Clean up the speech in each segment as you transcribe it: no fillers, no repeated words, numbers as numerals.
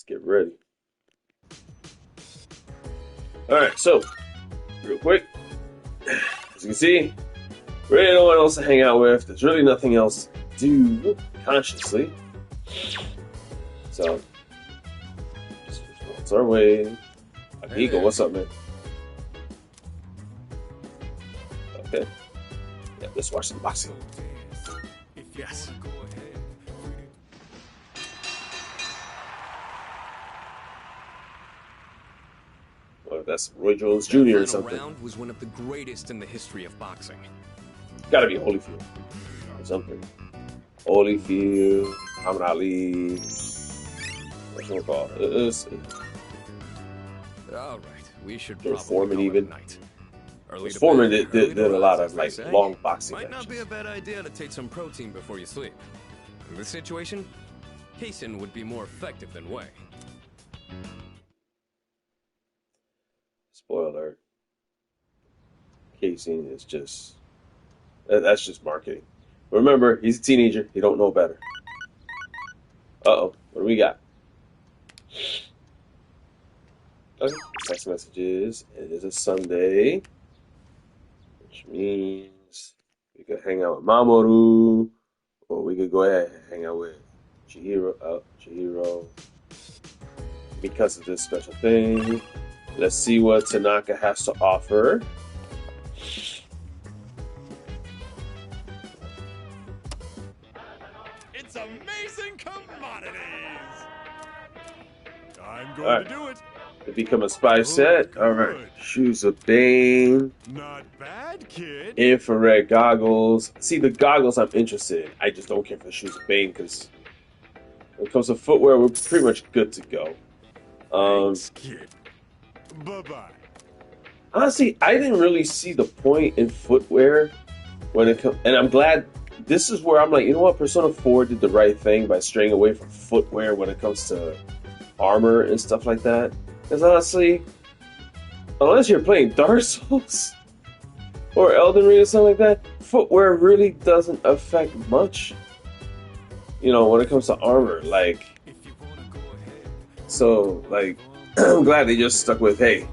Let's get ready. Alright, so, real quick, as you can see, really no one else to hang out with. There's really nothing else to do consciously. So, just what's our way? Amigo, what's up, man? Okay. Yeah, let's watch some boxing. Yes. That's Roy Jones Jr. or something. Round was one of the greatest in the history of boxing. Gotta be Holyfield or something. Holyfield, Muhammad Ali. What's it called? All right, we should George probably Foreman call it even. night. Foreman did a lot of like long boxing Might matches. not be a bad idea to take some protein before you sleep. In this situation, casein would be more effective than whey. Spoiler alert. Casein is just... That's just marketing. Remember, he's a teenager. He don't know better. Uh-oh. What do we got? Okay. Text messages. It is a Sunday. Which means we could hang out with Mamoru. Or we could go ahead and hang out with Chihiro. Because of this special thing. Let's see what Tanaka has to offer. It's amazing commodities. I'm going to do it. To become a spy set. Alright. Shoes of Bane. Not bad, kid. Infrared goggles. See, the goggles I'm interested in. I just don't care for the shoes of Bane because when it comes to footwear, we're pretty much good to go. Thanks, kid. Bye-bye. Honestly, I didn't really see the point in footwear when it comes, and I'm glad this is where I'm like, you know what, Persona 4 did the right thing by straying away from footwear when it comes to armor and stuff like that. Because honestly, unless you're playing Dark Souls or Elden Ring or something like that, footwear really doesn't affect much. You know, when it comes to armor, like, so, like, I'm glad they just stuck with, hey,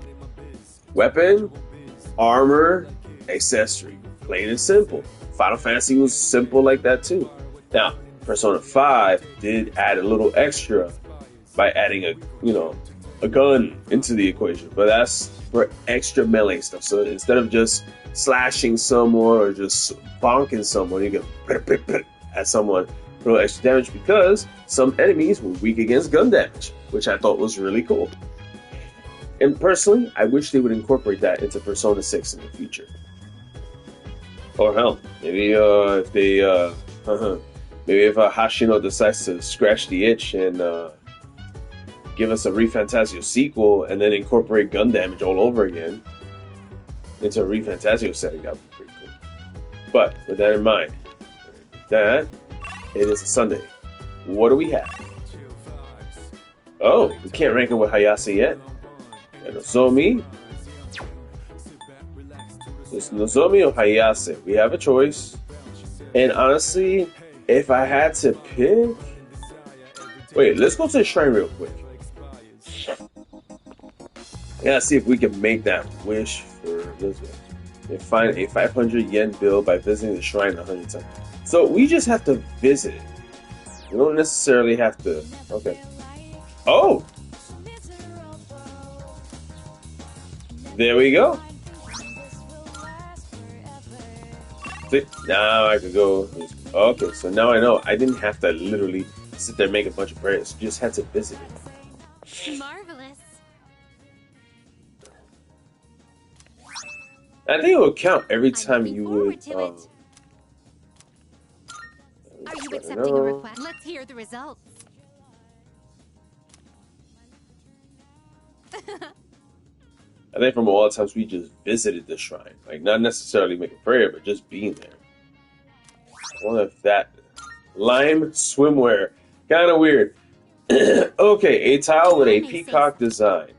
weapon, armor, accessory. Plain and simple. Final Fantasy was simple like that too. Now, Persona 5 did add a little extra by adding a gun into the equation. But that's for extra melee stuff. So instead of just slashing someone or just bonking someone, you can at someone a little extra damage because some enemies were weak against gun damage, which I thought was really cool. And personally, I wish they would incorporate that into Persona 6 in the future. Or hell, maybe if they, maybe if Hashino decides to scratch the itch and give us a ReFantazio sequel and then incorporate gun damage all over again into a ReFantazio setting, that would be pretty cool. But with that in mind, it is a Sunday. What do we have? Oh, we can't rank it with Hayase yet. And Nozomi. It's Nozomi or Hayase. We have a choice. And honestly, if I had to pick... Wait, let's go to the shrine real quick. Yeah, see if we can make that wish for Elizabeth. And find a 500 yen bill by visiting the shrine 100 times. So we just have to visit it. We don't necessarily have to... Okay. Oh! There we go. See, now I can go... Okay, so now I know. I didn't have to literally sit there and make a bunch of prayers. Just had to visit it. Marvelous. I think it would count every time you would... Are you accepting a request? Let's hear the results. I think from all the times we just visited the shrine. Like, not necessarily make a prayer, but just being there. I wonder if that... Lime swimwear. Kind of weird. Okay, a tile with a peacock design.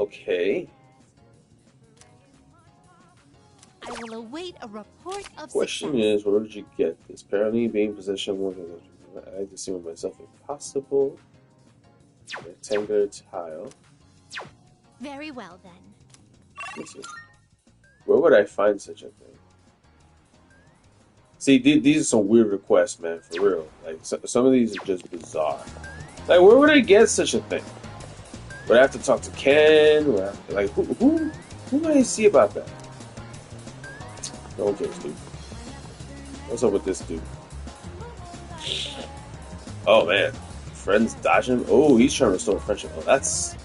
Okay. I will await a report of Question success. is, where did you get this? Apparently, being possession of one I like to see with myself impossible. Rectangular tile. Very well then. Let's see. Where would I find such a thing? See, these are some weird requests, man, for real. Like, some of these are just bizarre. Like, where would I get such a thing? Would I have to talk to Ken? Would I have to, like, who would I see about that? No one cares, dude. What's up with this dude? Oh, man. Friends dodge him? Oh, he's trying to restore friendship. Oh, that's...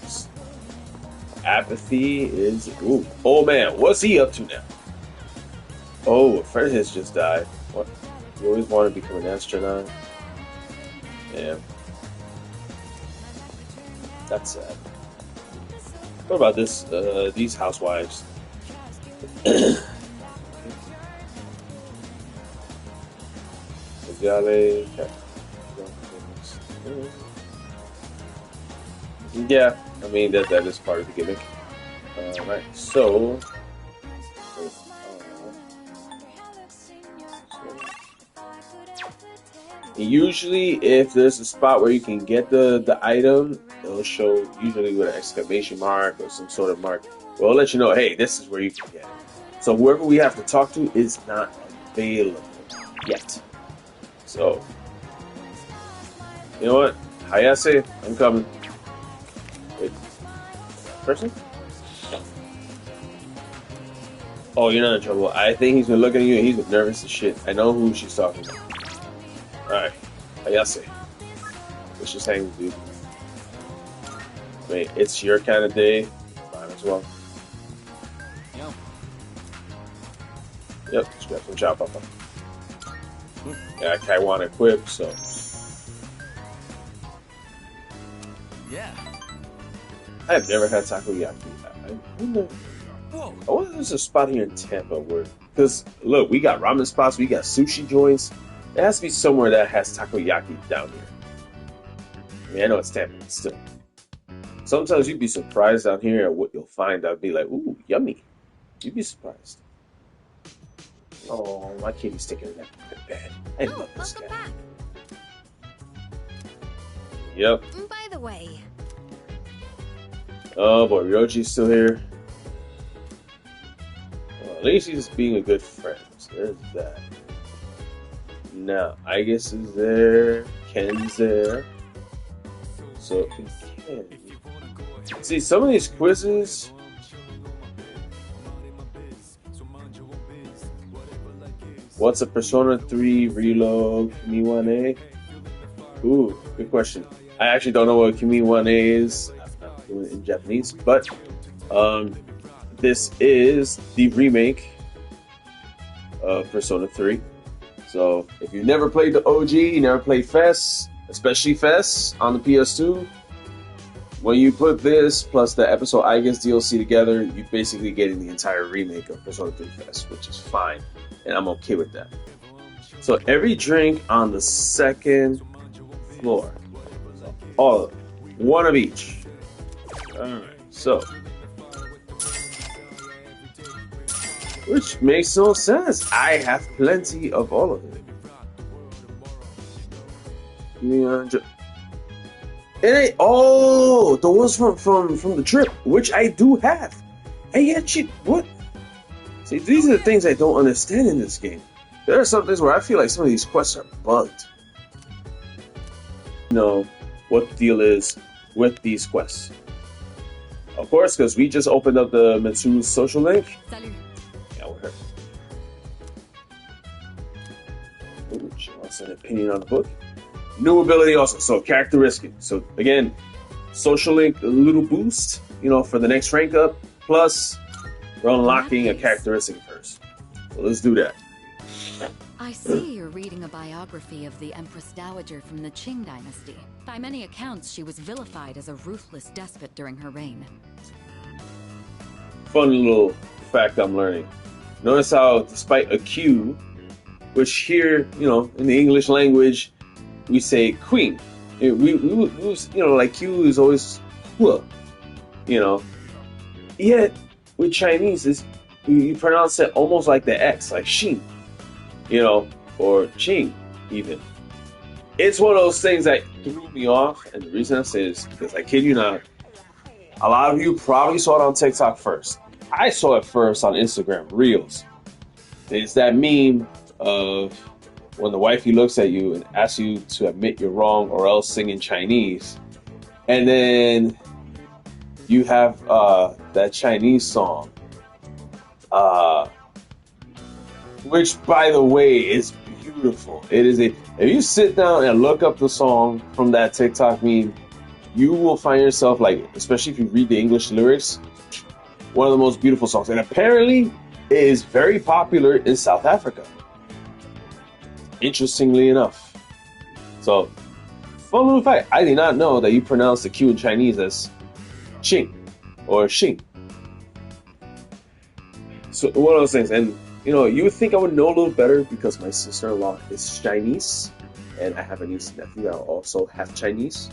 Apathy is... Ooh. Oh, man. What's he up to now? Oh, a friend has just died. What? You always want to become an astronaut? Yeah. That's sad. What about this? These housewives. Yeah, I mean that is part of the gimmick. Right, so usually if there's a spot where you can get the item, it'll show usually with an exclamation mark or some sort of mark. Well, it'll let you know, hey, this is where you can get it. So whoever we have to talk to is not available yet. So, you know what? Hayase, I'm coming. Wait. Person? Oh, you're not in trouble. I think he's been looking at you and he's been nervous as shit. I know who she's talking to. Alright. Hayase. Let's just hang, dude. Wait, it's your kind of day. Might as well. Yep, just grab some chop up. Yeah, I want to equip, so. Yeah. I've never had takoyaki. I wonder if there's a spot here in Tampa where, because look, we got ramen spots, we got sushi joints. There has to be somewhere that has takoyaki down here. I mean, I know it's Tampa, but still. Sometimes you'd be surprised down here at what you'll find. I'd be like, ooh, yummy. You'd be surprised. Oh, my kitty's taking that bad. I love this guy. Back. Yep. By the way, Oh boy, Ryoji's still here. Well, at least he's being a good friend. So there's that. Now, Aigis is there. Ken's there. So, Ken. See, some of these quizzes. What's a Persona 3 reload? Kimi 1A? Ooh, good question. I actually don't know what Kimi 1A is. I'm not doing it in Japanese, but this is the remake of Persona 3. So if you've never played the OG, you never played FES, especially FES on the PS2, when you put this plus the episode Aigis DLC together, you're basically getting the entire remake of Persona 3 Fest, which is fine, and I'm okay with that. So every drink on the second floor, all of them, one of each. All right, so which makes no sense. I have plenty of all of it. The ones from the trip, which I do have. And yet, what? See, these are the things I don't understand in this game. There are some things where I feel like some of these quests are bugged. You know what the deal is with these quests. Of course, because we just opened up the Mitsuru's social link. Salut. Yeah, with her. Ooh, she wants an opinion on the book. New ability also, so characteristic. So again, social link, a little boost, you know, for the next rank up. Plus, we're unlocking a characteristic first. So let's do that. I see you're reading a biography of the Empress Dowager from the Qing dynasty. By many accounts, she was vilified as a ruthless despot during her reign. Fun little fact I'm learning. Notice how, despite a Q, which here, you know, in the English language, we say queen. We you know, like Q is always Hua, you know. Yet, with Chinese, you pronounce it almost like the X, like Xin, you know, or Qing, even. It's one of those things that threw me off, and the reason I say this is because, I kid you not, a lot of you probably saw it on TikTok first. I saw it first on Instagram, Reels. It's that meme of when the wifey looks at you and asks you to admit you're wrong or else sing in Chinese. And then you have that Chinese song, which, by the way, is beautiful. It is if you sit down and look up the song from that TikTok meme, you will find yourself, like, especially if you read the English lyrics, one of the most beautiful songs. And apparently, it is very popular in South Africa. Interestingly enough. So, fun little fact. I did not know that you pronounce the Q in Chinese as Qing or Xing. So, one of those things. And, you know, you would think I would know a little better because my sister-in-law is Chinese. And I have a niece and nephew that are also half Chinese.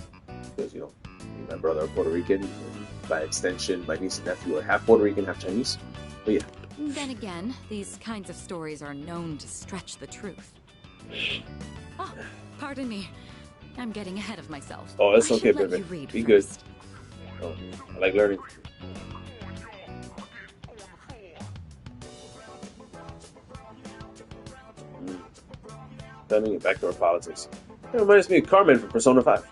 Because, you know, me and my brother are Puerto Rican. And by extension, my niece and nephew are half Puerto Rican, half Chinese. But yeah. Then again, these kinds of stories are known to stretch the truth. Oh, pardon me. I'm getting ahead of myself. Oh, that's okay, baby. Be good. Oh, I like learning. Turning it back to our politics. It reminds me of Carmen from Persona 5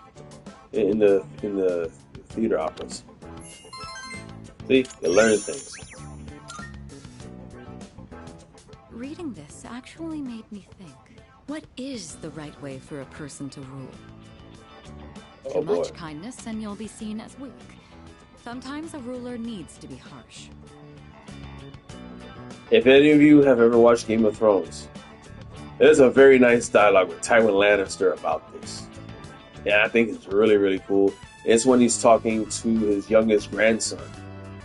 in the theater operas. See, you learn things. Reading this actually made me think. What is the right way for a person to rule? Oh, Too much kindness and you'll be seen as weak. Sometimes a ruler needs to be harsh. If any of you have ever watched Game of Thrones, there's a very nice dialogue with Tywin Lannister about this. Yeah, I think it's really, really cool. It's when he's talking to his youngest grandson.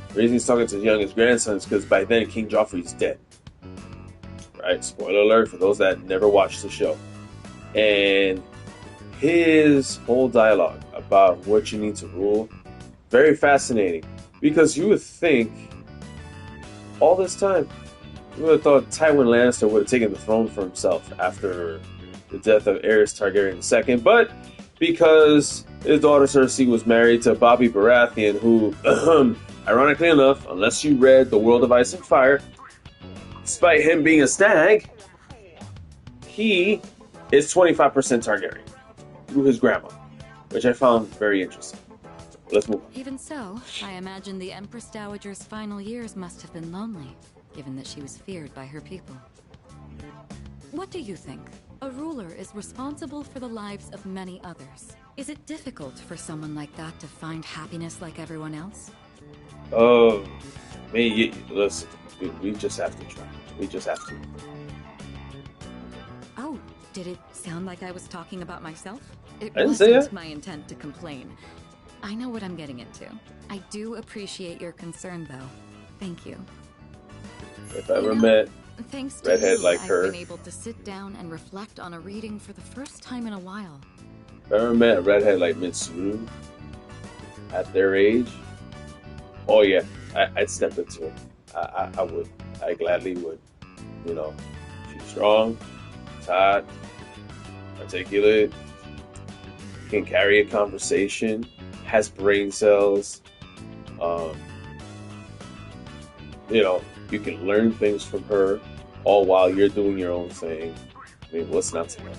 The reason he's talking to his youngest grandson is because by then King Joffrey's dead. Right? Spoiler alert for those that never watched the show. And his whole dialogue about what you need to rule, very fascinating. Because you would think, all this time, you would have thought Tywin Lannister would have taken the throne for himself after the death of Aerys Targaryen II. But because his daughter Cersei was married to Bobby Baratheon, who, ironically enough, unless you read The World of Ice and Fire, despite him being a stag, he is 25% Targaryen through his grandma, which I found very interesting. Let's move on. Even so, I imagine the Empress Dowager's final years must have been lonely, given that she was feared by her people. What do you think? A ruler is responsible for the lives of many others. Is it difficult for someone like that to find happiness like everyone else? Oh, man, listen, we just have to try. We just have to. Oh, did it sound like I was talking about myself? It I didn't say wasn't that. my intent to complain. I know what I'm getting into. I do appreciate your concern, though. Thank you. If I ever met thanks to redhead you, like I've her, been able to sit down and reflect on a reading for the first time in a while. if I ever met a redhead like Mitsuru at their age, oh yeah, I'd step into it. I would. I gladly would. You know, she's strong, she's hot, articulate, can carry a conversation, has brain cells. You know, you can learn things from her, all while you're doing your own thing. I mean, what's not to know?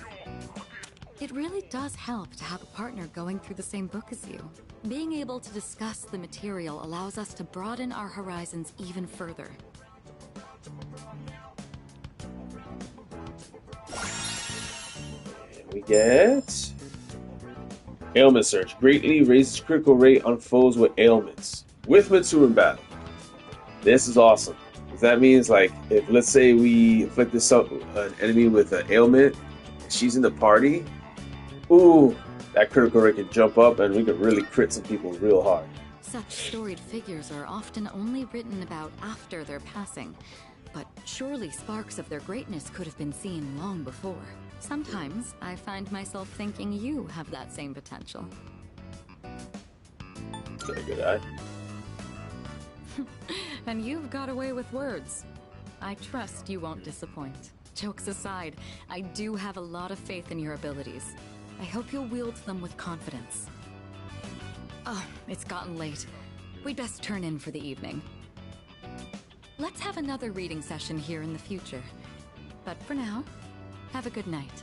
It really does help to have a partner going through the same book as you. Being able to discuss the material allows us to broaden our horizons even further. And we get ailment search. Greatly raises critical rate on foes with ailments. With Mitsuru in battle. This is awesome. That means, like, if let's say we inflicted an enemy with an ailment, she's in the party, ooh, that critical rate can jump up and we could really crit some people real hard. Such storied figures are often only written about after their passing, but surely sparks of their greatness could have been seen long before. Sometimes I find myself thinking you have that same potential. Got a good eye. And you've got away with words. I trust you won't disappoint. Jokes aside, I do have a lot of faith in your abilities. I hope you'll wield them with confidence. Oh, it's gotten late. We'd best turn in for the evening. Let's have another reading session here in the future. But for now, have a good night.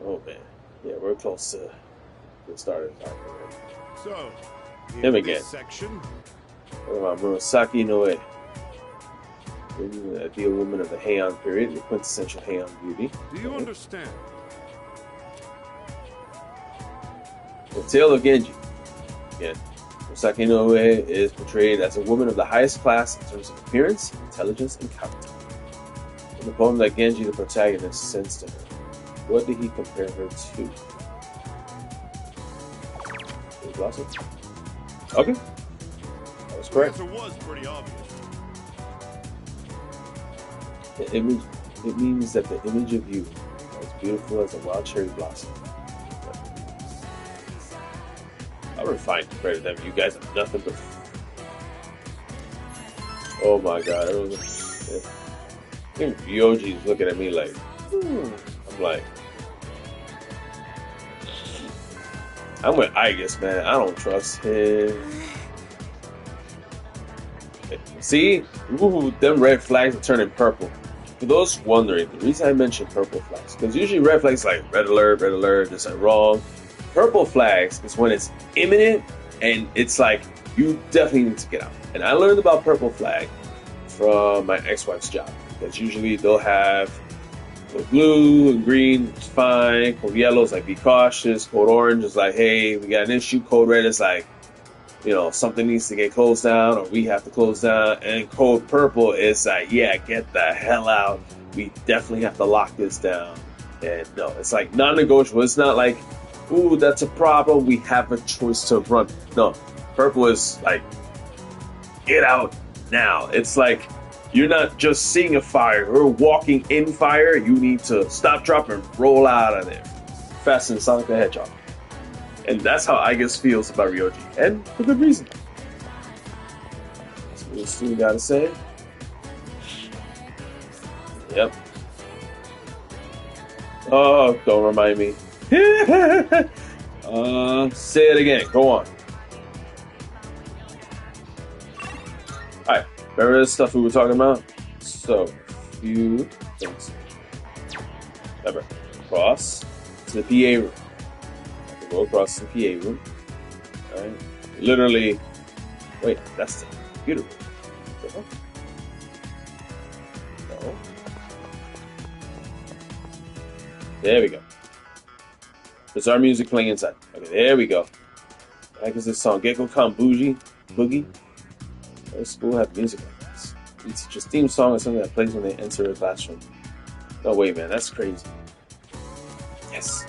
Oh man, yeah, we're close to the start of the time. So, Him in again. this section, What about Murasaki-no-Ue? The ideal woman of the Heian period, the quintessential Heian beauty. do you understand? The tale of Genji. Again, Murasaki-no-Ue is portrayed as a woman of the highest class in terms of appearance, intelligence, and character. In the poem that Genji, the protagonist, sends to her, what did he compare her to? Blossom? Okay. That was The correct. answer was pretty obvious. The image, it means that the image of you is as beautiful as a wild cherry blossom. I'm refined compared to them. You guys have nothing but. Oh my god. I think Ryoji's looking at me like. I'm like. I'm with Aigis, man. I don't trust him. See? Ooh, them red flags are turning purple. For those wondering, the reason I mentioned purple flags, because usually red flags like red alert, this is wrong. Purple flags is when it's imminent and it's like, you definitely need to get out. And I learned about purple flag from my ex-wife's job, because usually they'll have code blue and green, it's fine. Code yellow is like, be cautious. Code orange is like, hey, we got an issue. Code red is like, you know, something needs to get closed down or we have to close down. And code purple is like, yeah, get the hell out. We definitely have to lock this down. And no, it's like non-negotiable. It's not like, ooh, that's a problem. We have a choice to run. No, purple is like, get out now. It's like, you're not just seeing a fire. You're walking in fire. You need to stop, drop, and roll out of there. Faster than Sonic the Hedgehog. And that's how Aigis feels about Ryoji. And for good reason. That's what Mitsuru gotta say. Yep. Oh, don't remind me. Say it again. Go on. Alright. Remember the stuff we were talking about? So, few things. Remember, cross to the PA room. Have to go across to the PA room. Alright. Literally, wait, that's the computer room. No. There we go. There's our music playing inside. Okay, there we go. Like is this song, Gekkoukan Boogie? Our school have music like this. We teach a theme song or something that plays when they enter a classroom. No way, man. That's crazy. Yes.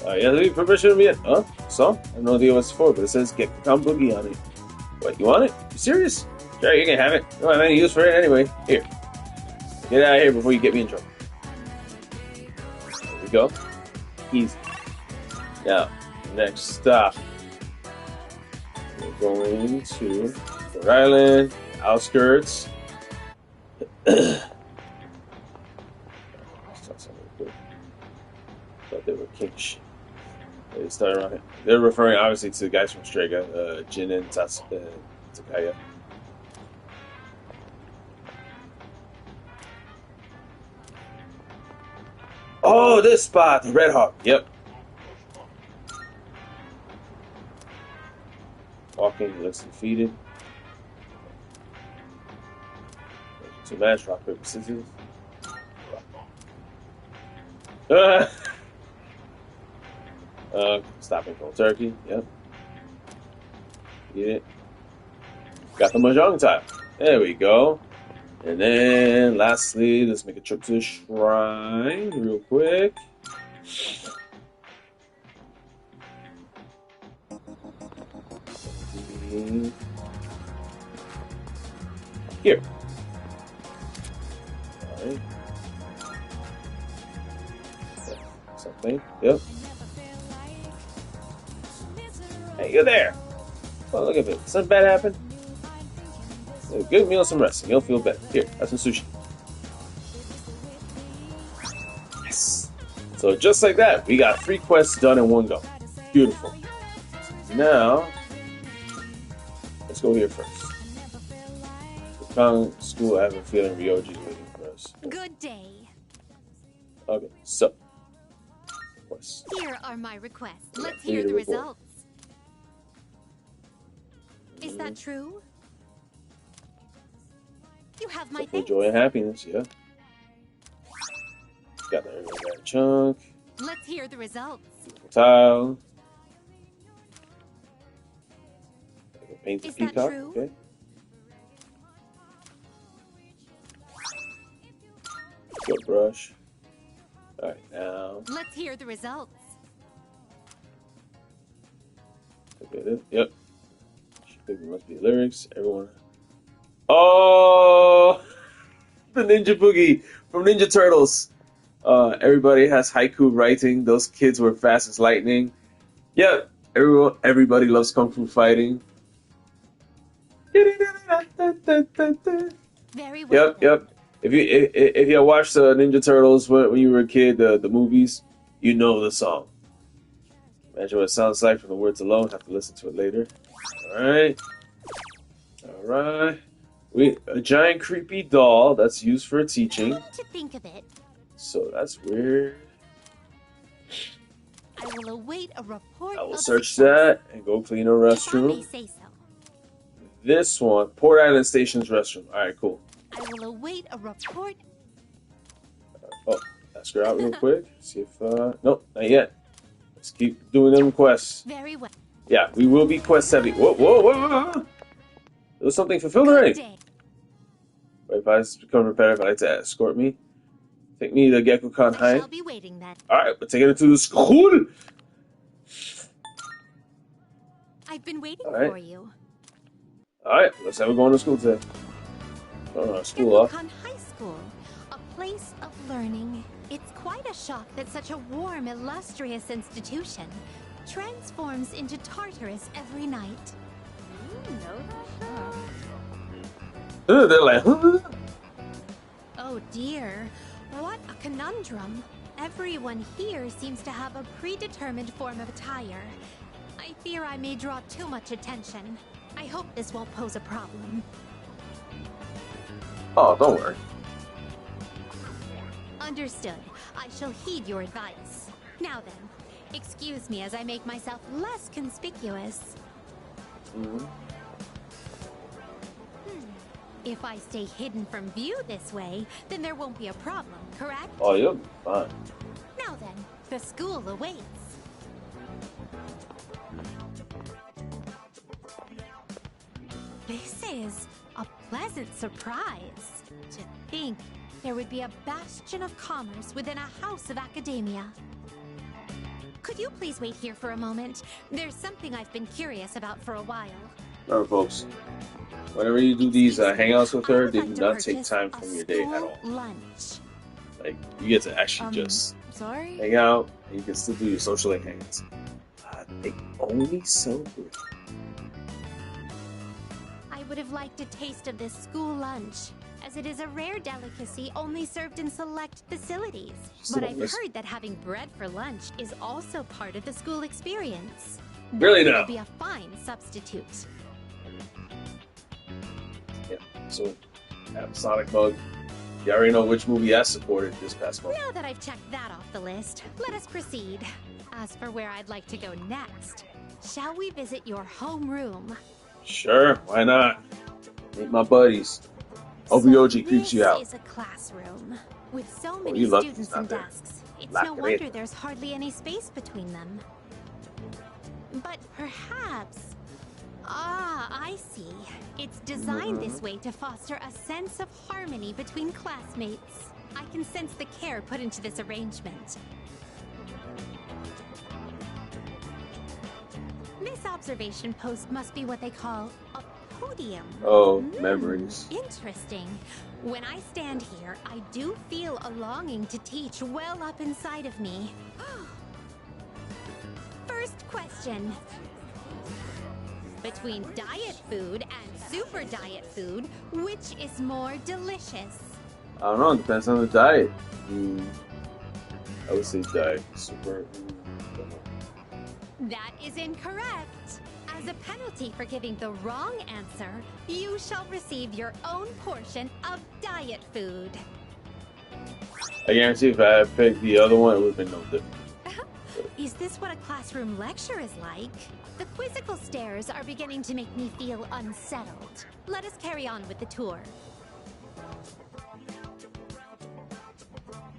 Yeah, leave permission to me. Huh? So? I have no idea what it's for, but it says Gekkoukan Boogie on it. What, you want it? You serious? Sure, you can have it. I don't have any use for it anyway. Here. Get out of here before you get me in trouble. There we go. Easy. Now, next stop. We're going to Rhode Island, outskirts. Thought they were king shit. They started around here. They're referring obviously to the guys from Sega, Jin and Takaya. Oh, this spot, the Red Hawk. Yep. Walking, he looks defeated. To match, rock, paper, scissors. Stopping cold turkey. Yep. Get it. Got the Mahjong tile. There we go. And then, lastly, let's make a trip to the shrine real quick. Here. Alright. Something. Yep. Hey, you're there. Oh, look at this. Something bad happened? A good meal and some rest, and you'll feel better. Here, have some sushi. Yes. So just like that, we got 3 quests done in one go. Beautiful. Now, let's go here first. We found school. I have a feeling Ryoji's waiting for us. Good day. Okay, so quests. Here are my requests. Let's hear the results. Is that true? You have my thanks. Joy and happiness, yeah. Got that chunk. Let's hear the results. Tile. Paint the Is that peacock. true? Okay. Good brush. Alright, now. Let's hear the results. Okay, yep. There must be lyrics. Everyone. Oh, the Ninja Boogie from Ninja Turtles. Everybody has haiku writing. Those kids were fast as lightning. Yep, everybody loves kung fu fighting. Very well. Yep. If you watched Ninja Turtles when you were a kid, the movies, you know the song. Imagine what it sounds like from the words alone. Have to listen to it later. All right. A giant creepy doll that's used for teaching. To think of it. So that's weird. I will await a report. I will search that and go clean a restroom. If I may say so. This one, Port Island Station's restroom. All right, cool. I will await a report. Oh, ask her out real quick. See if nope, not yet. Let's keep doing them quests. Very well. Yeah, we will be quest heavy. Whoa. There was something fulfilled already. Right, if I become repetitive, I'd like to escort me. Take me to Gekkoukan High. I'll be waiting then. Alright, we're taking it to the school. I've been waiting Alright. for you. Alright, looks like we're going to school today. School off. Gekkoukan High School, a place of learning. It's quite a shock that such a warm, illustrious institution transforms into Tartarus every night. You know that? They're like, huh? Oh dear, what a conundrum. Everyone here seems to have a predetermined form of attire. I fear I may draw too much attention. I hope this won't pose a problem. Oh, don't worry. Understood. I shall heed your advice. Now then, excuse me as I make myself less conspicuous. If I stay hidden from view this way, then there won't be a problem, correct? Oh, you'll be fine. Now then, the school awaits. This is a pleasant surprise. To think there would be a bastion of commerce within a house of academia. Could you please wait here for a moment? There's something I've been curious about for a while. Remember, folks, whenever you do these hangouts with her, they do not take time from your day at all. Lunch. Like, you get to actually just Sorry? hang out, and you can still do your social hangouts. They only celebrate. I would have liked a taste of this school lunch, as it is a rare delicacy only served in select facilities. But I've heard that having bread for lunch is also part of the school experience. Really That now? would be a fine substitute. Yeah, so, Sonic Mug. You already know which movie I supported this past month. Now that I've checked that off the list, let us proceed. As for where I'd like to go next, shall we visit your homeroom? Sure, why not? Meet my buddies. Hope Ryoji creeps you out. This is a classroom. With so many you lucky students it's not and there. desks, it's Lock no it wonder in. there's hardly any space between them. But perhaps... Ah, I see. It's designed this way to foster a sense of harmony between classmates. I can sense the care put into this arrangement. This observation post must be what they call a podium. Oh, memories. Interesting. When I stand here, I do feel a longing to teach well up inside of me. First question. Between diet food and super diet food, which is more delicious? I don't know, it depends on the diet. I would say diet. Super. Don't know. That is incorrect. As a penalty for giving the wrong answer, you shall receive your own portion of diet food. I guarantee if I had picked the other one, it would have been no different. Is this what a classroom lecture is like? The quizzical stares are beginning to make me feel unsettled. Let us carry on with the tour.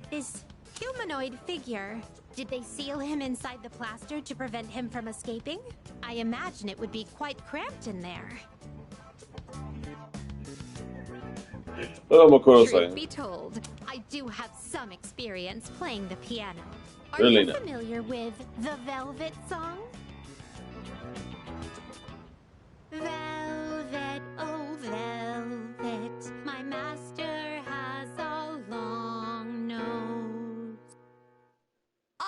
This humanoid figure, did they seal him inside the plaster to prevent him from escaping? I imagine it would be quite cramped in there. Truth be told, I do have some experience playing the piano. Are Really you not. familiar with the Velvet song? Velvet, oh velvet, my master has a long nose. All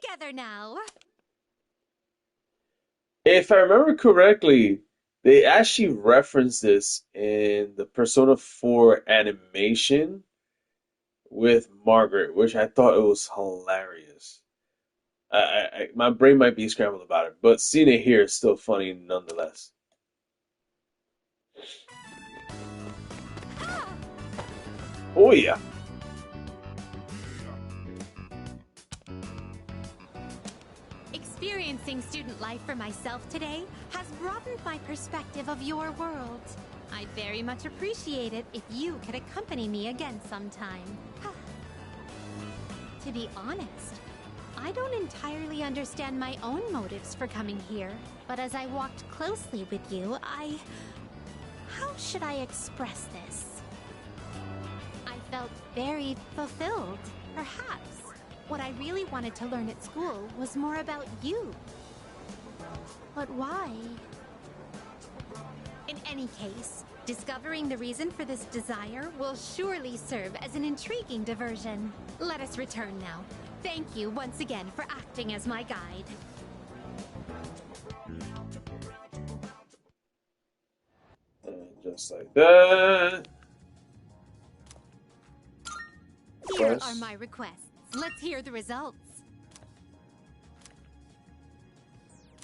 together now. If I remember correctly, they actually referenced this in the Persona 4 animation with Margaret, which I thought it was hilarious. My brain might be scrambled about it, but seeing it here is still funny nonetheless. Oh yeah. Experiencing student life for myself today has broadened my perspective of your world. I'd very much appreciate it if you could accompany me again sometime. To be honest, I don't entirely understand my own motives for coming here, but as I walked closely with you, how should I express this? I felt very fulfilled, perhaps. What I really wanted to learn at school was more about you. But why? In any case, discovering the reason for this desire will surely serve as an intriguing diversion. Let us return now. Thank you once again for acting as my guide. And just like that. Here Yes. are my requests. Let's hear the results.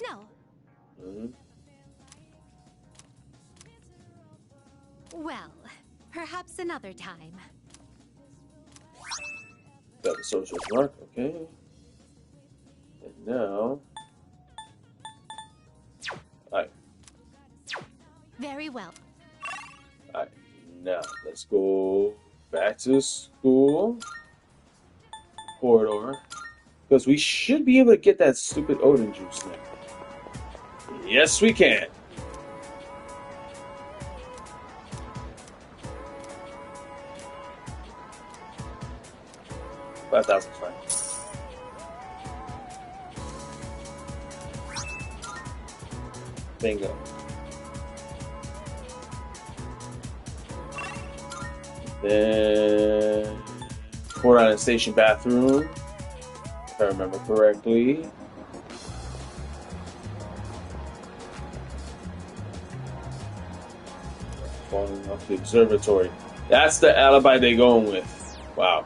No. Mhm. Well, perhaps another time. Got the social mark, okay. And now. Alright, Very well. alright. Now, let's go back to school. Corridor. Because we should be able to get that stupid Oden juice now. Yes, we can. 5,000 fine. Bingo. Then Port Island Station bathroom, if I remember correctly. Falling off the observatory. That's the alibi they're going with. Wow.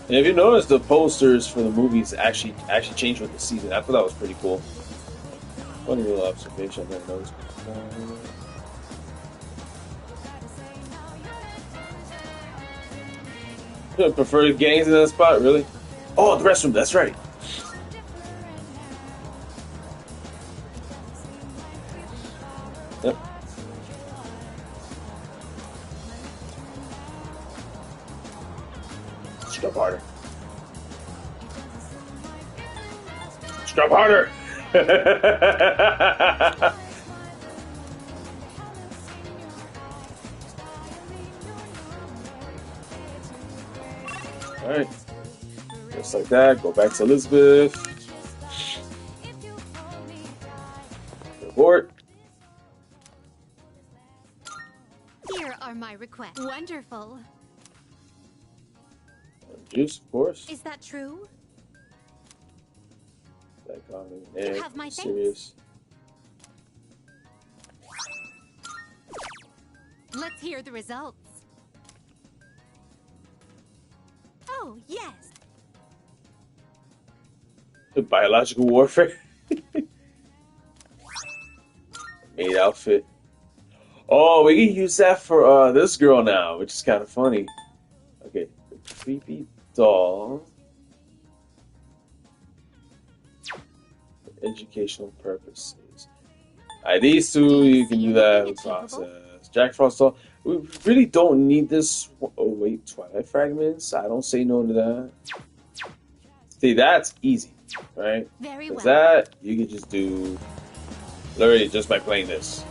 And if you notice, the posters for the movies actually changed with the season. I thought that was pretty cool. Funny little observation I never noticed before. Prefer the gangs in that spot, really? Oh, the restroom, that's right. Yep. Scrub harder. Scrub harder! Alright. Just like that, go back to Elizabeth. Report. Here are my requests. Wonderful. Juice, of course. Is that true? You have my serious. Let's hear the results. Oh, yes. The biological warfare. Maid outfit. Oh, we can use that for this girl now, which is kind of funny. Okay, the creepy doll. For educational purposes. Alright, these two, you can do that in process. Jack Frost doll. We really don't need this. Oh, wait, Twilight Fragments. I don't say no to that. See, that's easy, right? Very well. That, you can just do literally just by playing this.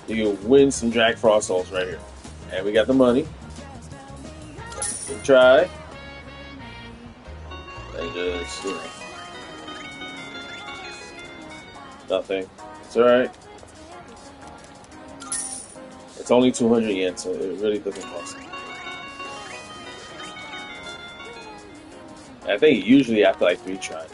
You can win some Jack Frost dolls right here. And we got the money. Good try. And just, you know, nothing. It's alright. It's only 200 yen, so it really doesn't cost. I think usually after like 3 tries.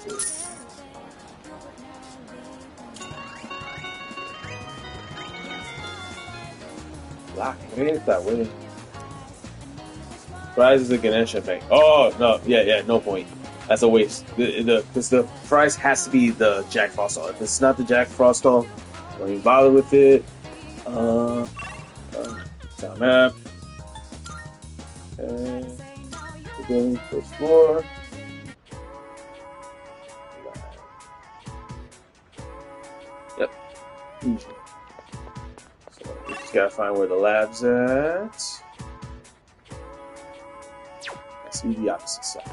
La creta, güey. Prize is the Ganesha bank. Oh no, yeah, no point. That's a waste. Because the prize has to be the Jack Frost doll. If it's not the Jack Frost doll, don't even bother with it. Town map. Okay. Going first floor. Yep. Easy. So we just gotta find where the lab's at. Let's see the opposite side.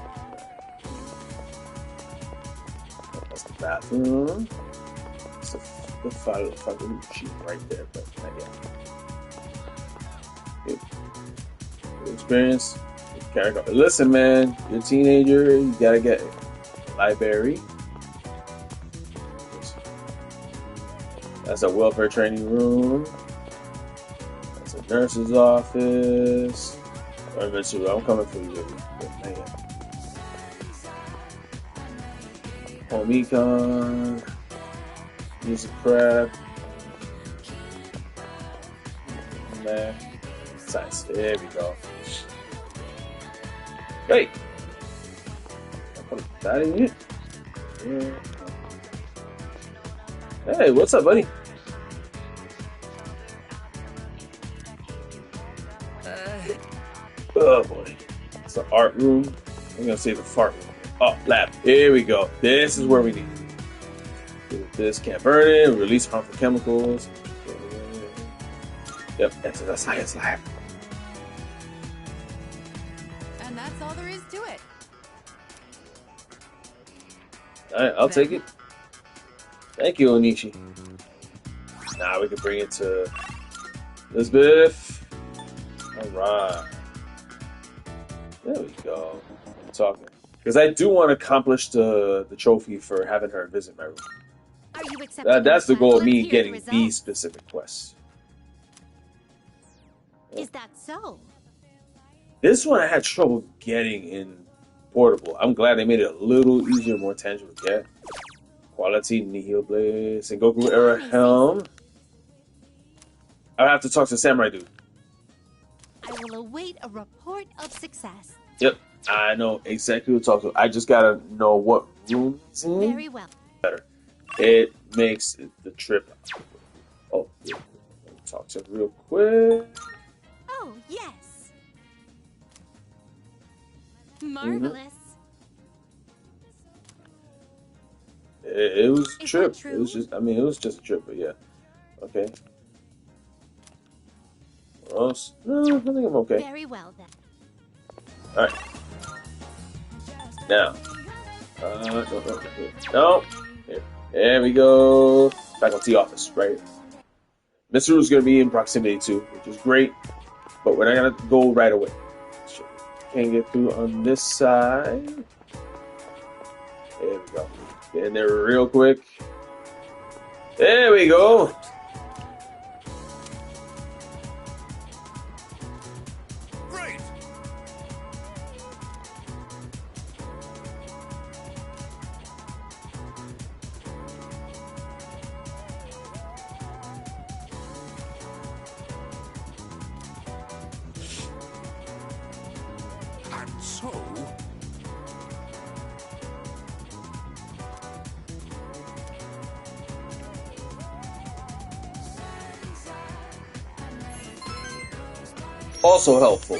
That's the bathroom. It's the fucking sheet right there, but not yet. Good experience. Good character. Listen, man, you're a teenager. You gotta get a library. That's a welfare training room. That's a nurse's office. Alright, Mitsuru, I'm coming for you, baby. Home econ. Music prep. There. Science. There we go. Hey! I put that in here. Yeah. Hey, what's up, buddy? Oh boy. It's the art room. I'm gonna say the fart room. Oh, lab. Here we go. This is where we need it. This can't burn it. Release harmful chemicals. Yep, that's the science lab. And that's all there is to it. Alright, I'll take it. Thank you, Onishi. Now we can bring it to Elizabeth. Alright. There we go. I'm talking. Because I do want to accomplish the trophy for having her visit my room. Are you accepting That's the goal of Let's me hear the getting results. these specific quests. Is that so? This one I had trouble getting in portable. I'm glad they made it a little easier, more tangible to get. Quality Nihil Blade, Sengoku era helm. I'll have to talk to Samurai Dude. I will await a report of success. Yep, I know exactly who to talk to. I just gotta know what room it's in. Very well. Better. It makes the trip. Oh, yeah. Let me talk to him real quick. Oh, yes. Marvelous. It was a Is trip. that true? It was just. I mean, it was just a trip, but yeah. Okay. What else? No, I think I'm okay. Very well then. All right. Now. No. Here. There we go. Faculty office, right? Mitsuru is going to be in proximity too, which is great. But we're not going to go right away. Can't get through on this side. There we go. Get in there real quick. There we go. Great! And so, Also helpful.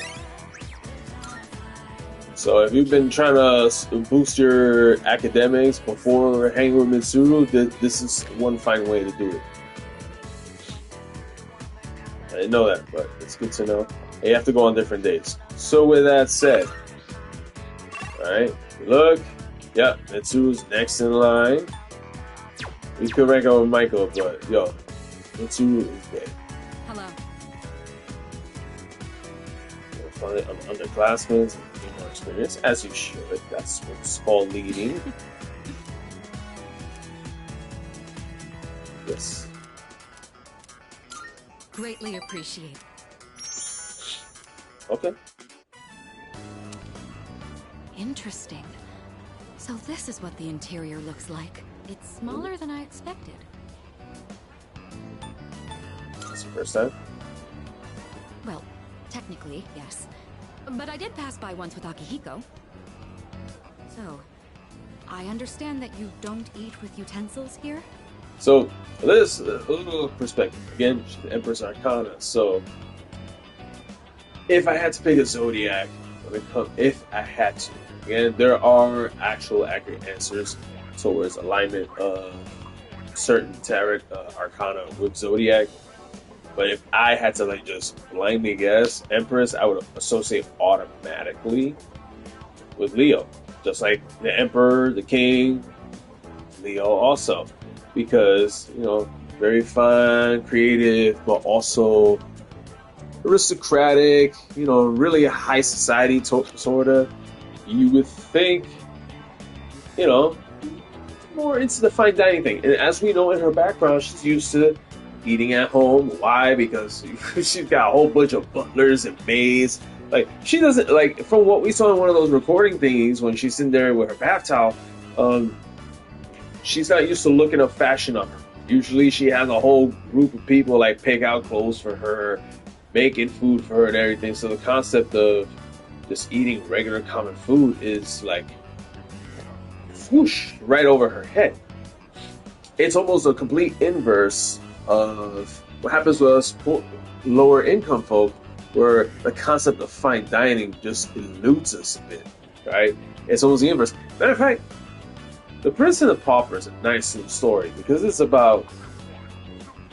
So if you've been trying to boost your academics before hanging with Mitsuru, this is one fine way to do it. I didn't know that, but it's good to know. And you have to go on different days. So with that said, alright, look, yeah, Mitsuru's next in line. We could rank over Michael, but yo, Mitsuru is dead. Hello. Underclassmen and gain more experience, as you should. That's what's called leading. Yes. Greatly appreciate. Okay. Interesting. So this is what the interior looks like. It's smaller than I expected. That's your first time. Well, technically, yes. But I did pass by once with Akihiko. So, I understand that you don't eat with utensils here? So, this a little perspective. Again, she's the Empress Arcana. So, if I had to pick a zodiac, if I had to, again, there are actual accurate answers towards alignment of certain tarot arcana with zodiac. But if I had to like just blindly guess, Empress, I would associate automatically with Leo. Just like the Emperor, the King, Leo also. Because, you know, very fun, creative, but also aristocratic, you know, really a high society sort of. You would think, you know, more into the fine dining thing. And as we know in her background, she's used to eating at home. Why? Because she's got a whole bunch of butlers and maids. Like, she doesn't, like, from what we saw in one of those recording thingies when she's in there with her bath towel, she's not used to looking up fashion on her. Usually she has a whole group of people, like, pick out clothes for her, making food for her and everything. So the concept of just eating regular common food is, like, whoosh, right over her head. It's almost a complete inverse of what happens with us lower income folk, where the concept of fine dining just eludes us a bit, right? It's almost the inverse. Matter of fact, The Prince and the Pauper is a nice little story because it's about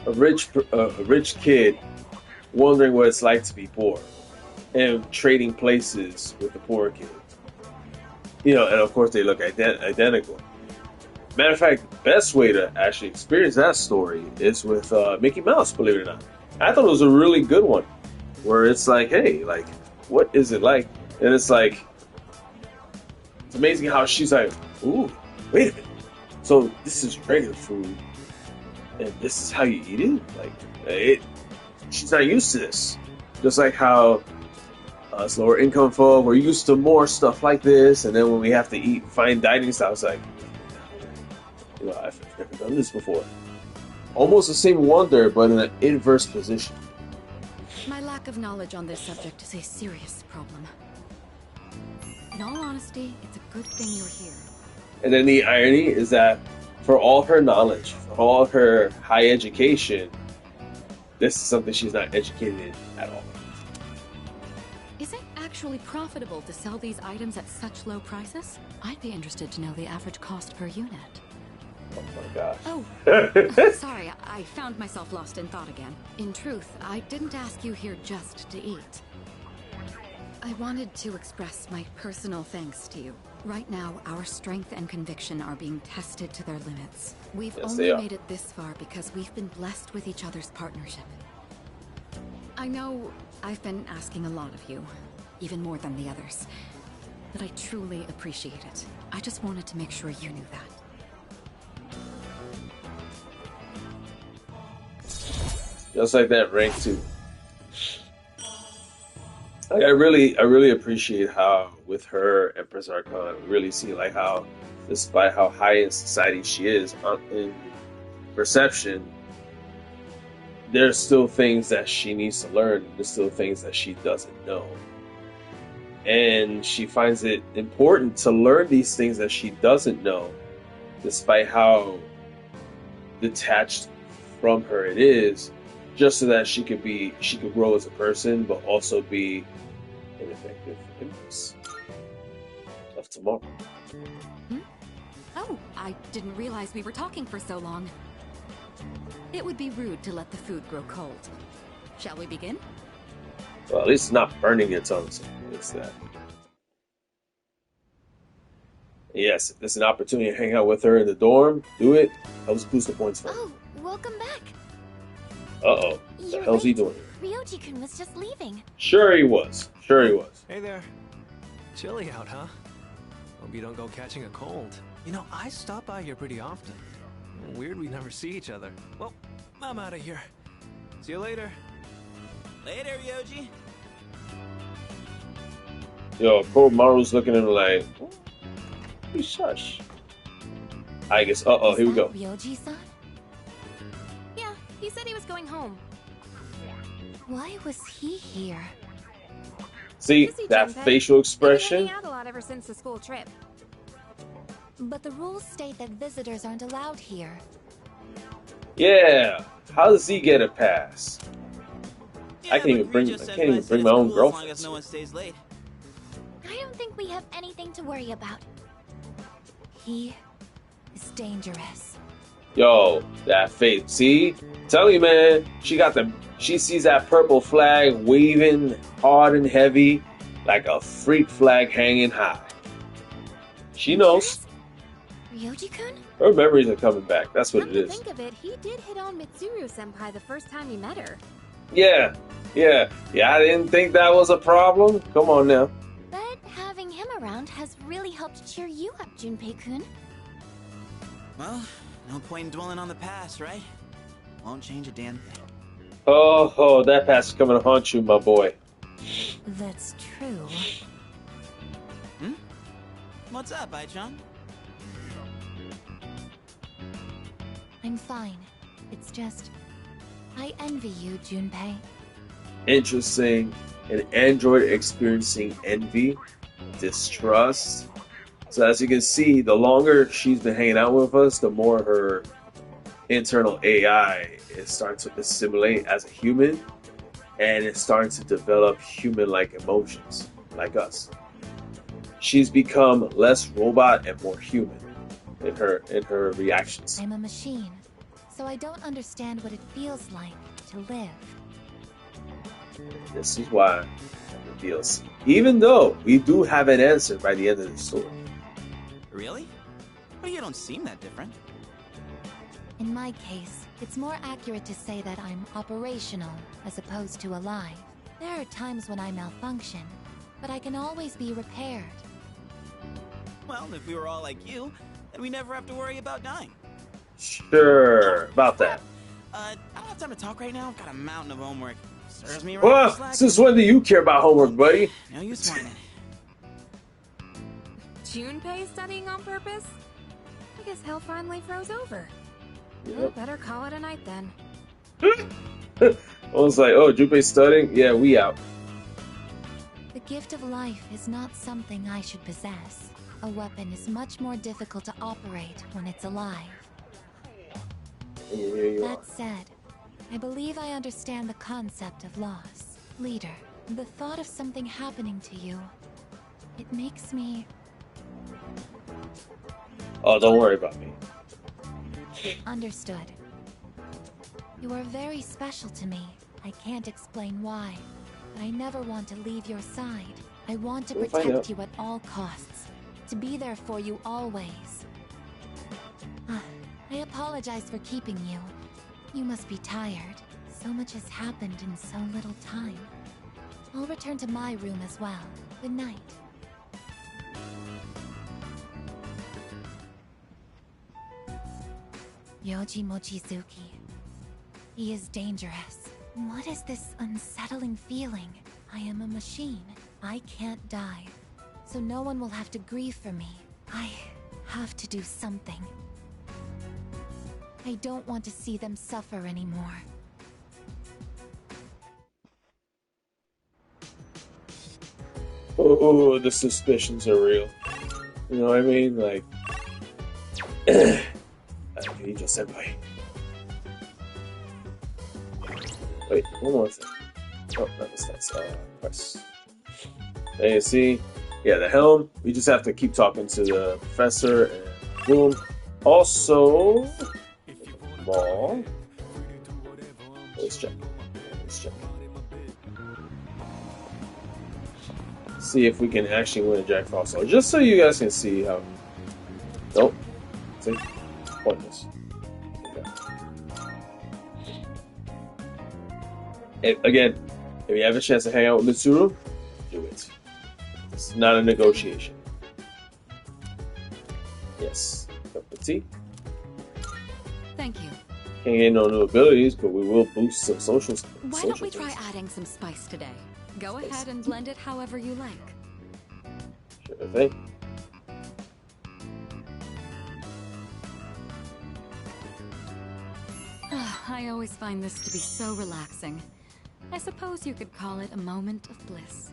a rich kid wondering what it's like to be poor and trading places with the poor kid. You know, and of course they look identical. Matter of fact, the best way to actually experience that story is with Mickey Mouse, believe it or not. I thought it was a really good one, where it's like, hey, like, what is it like? And it's like, it's amazing how she's like, ooh, wait a minute. So this is regular food, and this is how you eat it? Like, she's not used to this. Just like how us lower income folk, we're used to more stuff like this, and then when we have to eat fine dining style, it's like, you know, I've never done this before. Almost the same wonder, but in an inverse position. My lack of knowledge on this subject is a serious problem. In all honesty, it's a good thing you're here. And then the irony is that for all her knowledge, for all her high education, this is something she's not educated in at all. Is it actually profitable to sell these items at such low prices? I'd be interested to know the average cost per unit. Oh my gosh. Oh, sorry, I found myself lost in thought again. In truth, I didn't ask you here just to eat. I wanted to express my personal thanks to you. Right now, our strength and conviction are being tested to their limits. We've only made it this far because we've been blessed with each other's partnership. I know I've been asking a lot of you, even more than the others, but I truly appreciate it. I just wanted to make sure you knew that. Just like that rank too. Like I really appreciate how with her Empress Archon, we really see like how, despite how high in society she is in perception, there's still things that she needs to learn. There's still things that she doesn't know, and she finds it important to learn these things that she doesn't know, despite how detached from her it is. Just so that she could grow as a person, but also be an effective Empress of tomorrow. Hmm? Oh, I didn't realize we were talking for so long. It would be rude to let the food grow cold. Shall we begin? Well, at least it's not burning your tongue, so it's that. Yes, if there's an opportunity to hang out with her in the dorm, do it. Helps boost the points for her. Oh, welcome back. Uh-oh. What the hell's he doing here? Ryoji-kun was just leaving. Sure he was. Sure he was. Hey there. Chilly out, huh? Hope you don't go catching a cold. You know, I stop by here pretty often. Weird we never see each other. Well, I'm out of here. See you later. Later, Ryoji. Yo, Koromaru's looking at him like, hey, shush. Aigis, here we go. Ryoji-san? Yeah, he said he was going home. Why was he here? See, Busy, that Junpei. facial They've been expression? hanging out a lot ever since the school trip. But the rules state that visitors aren't allowed here. Yeah. How does he get a pass? Yeah, I can't even bring my own As long girlfriend. as no one stays late. I don't think we have anything to worry about. He is dangerous. Yo, that face. See? Tell you, man. She sees that purple flag waving hard and heavy like a freak flag hanging high. She knows. Ryoji-kun? Her memories are coming back. That's what Come it to is. think of it, he did hit on Mitsuru-senpai the first time he met her. Yeah. I didn't think that was a problem. Come on now. But having him around has really helped cheer you up, Junpei-kun. Well, no point in dwelling on the past, right? Won't change a damn thing. Oh, that past is coming to haunt you, my boy. That's true. What's up, Ai-chan? I'm fine. It's just... I envy you, Junpei. Interesting. An android experiencing envy, distrust. So as you can see, the longer she's been hanging out with us, the more her internal AI is starting to assimilate as a human, and it's starting to develop human-like emotions, like us. She's become less robot and more human in her reactions. I'm a machine, so I don't understand what it feels like to live. This is why the DLC. Even though we do have an answer by the end of the story. Really? Well, you don't seem that different. In my case, It's more accurate to say that I'm operational as opposed to alive. There are times when I malfunction, but I can always be repaired. Well, if we were all like you, then we never have to worry about dying. Sure, about that. I don't have time to talk right now. I've got a mountain of homework. Serves me right. Well, since when do you care about homework, buddy? No use whining. Junpei studying on purpose? I guess hell finally froze over. Yep. Well, better call it a night then. I was like, oh, Junpei's studying? Yeah, we out. The gift of life is not something I should possess. A weapon is much more difficult to operate when it's alive. And here you are. That said, I believe I understand the concept of loss. Leader, the thought of something happening to you, it makes me... Oh, don't worry about me. Understood. You are very special to me. I can't explain why, but I never want to leave your side. I want to We'll find protect out. you at all costs, to be there for you always. I apologize for keeping you. You must be tired. So much has happened in so little time. I'll return to my room as well. Good night. Ryoji Mochizuki. He is dangerous. What is this unsettling feeling? I am a machine. I can't die. So no one will have to grieve for me. I have to do something. I don't want to see them suffer anymore. Oh, the suspicions are real. You know what I mean? Like, Kirijo senpai. Wait, one more thing. Oh, not the stats. Press. And you see, yeah, the helm. We just have to keep talking to the professor and boom. Also, ball. Let's check. Let's check. See if we can actually win a Jack Frost. So just so you guys can see how. Nope. See, pointless. Okay. And again, if you have a chance to hang out with Mitsuru, do it. It's not a negotiation. Yes. Cup of tea. Thank you. Can't get no new abilities, but we will boost some social. Why don't we try adding some spice today? Go ahead and blend it however you like. Sure thing. I always find this to be so relaxing. I suppose you could call it a moment of bliss.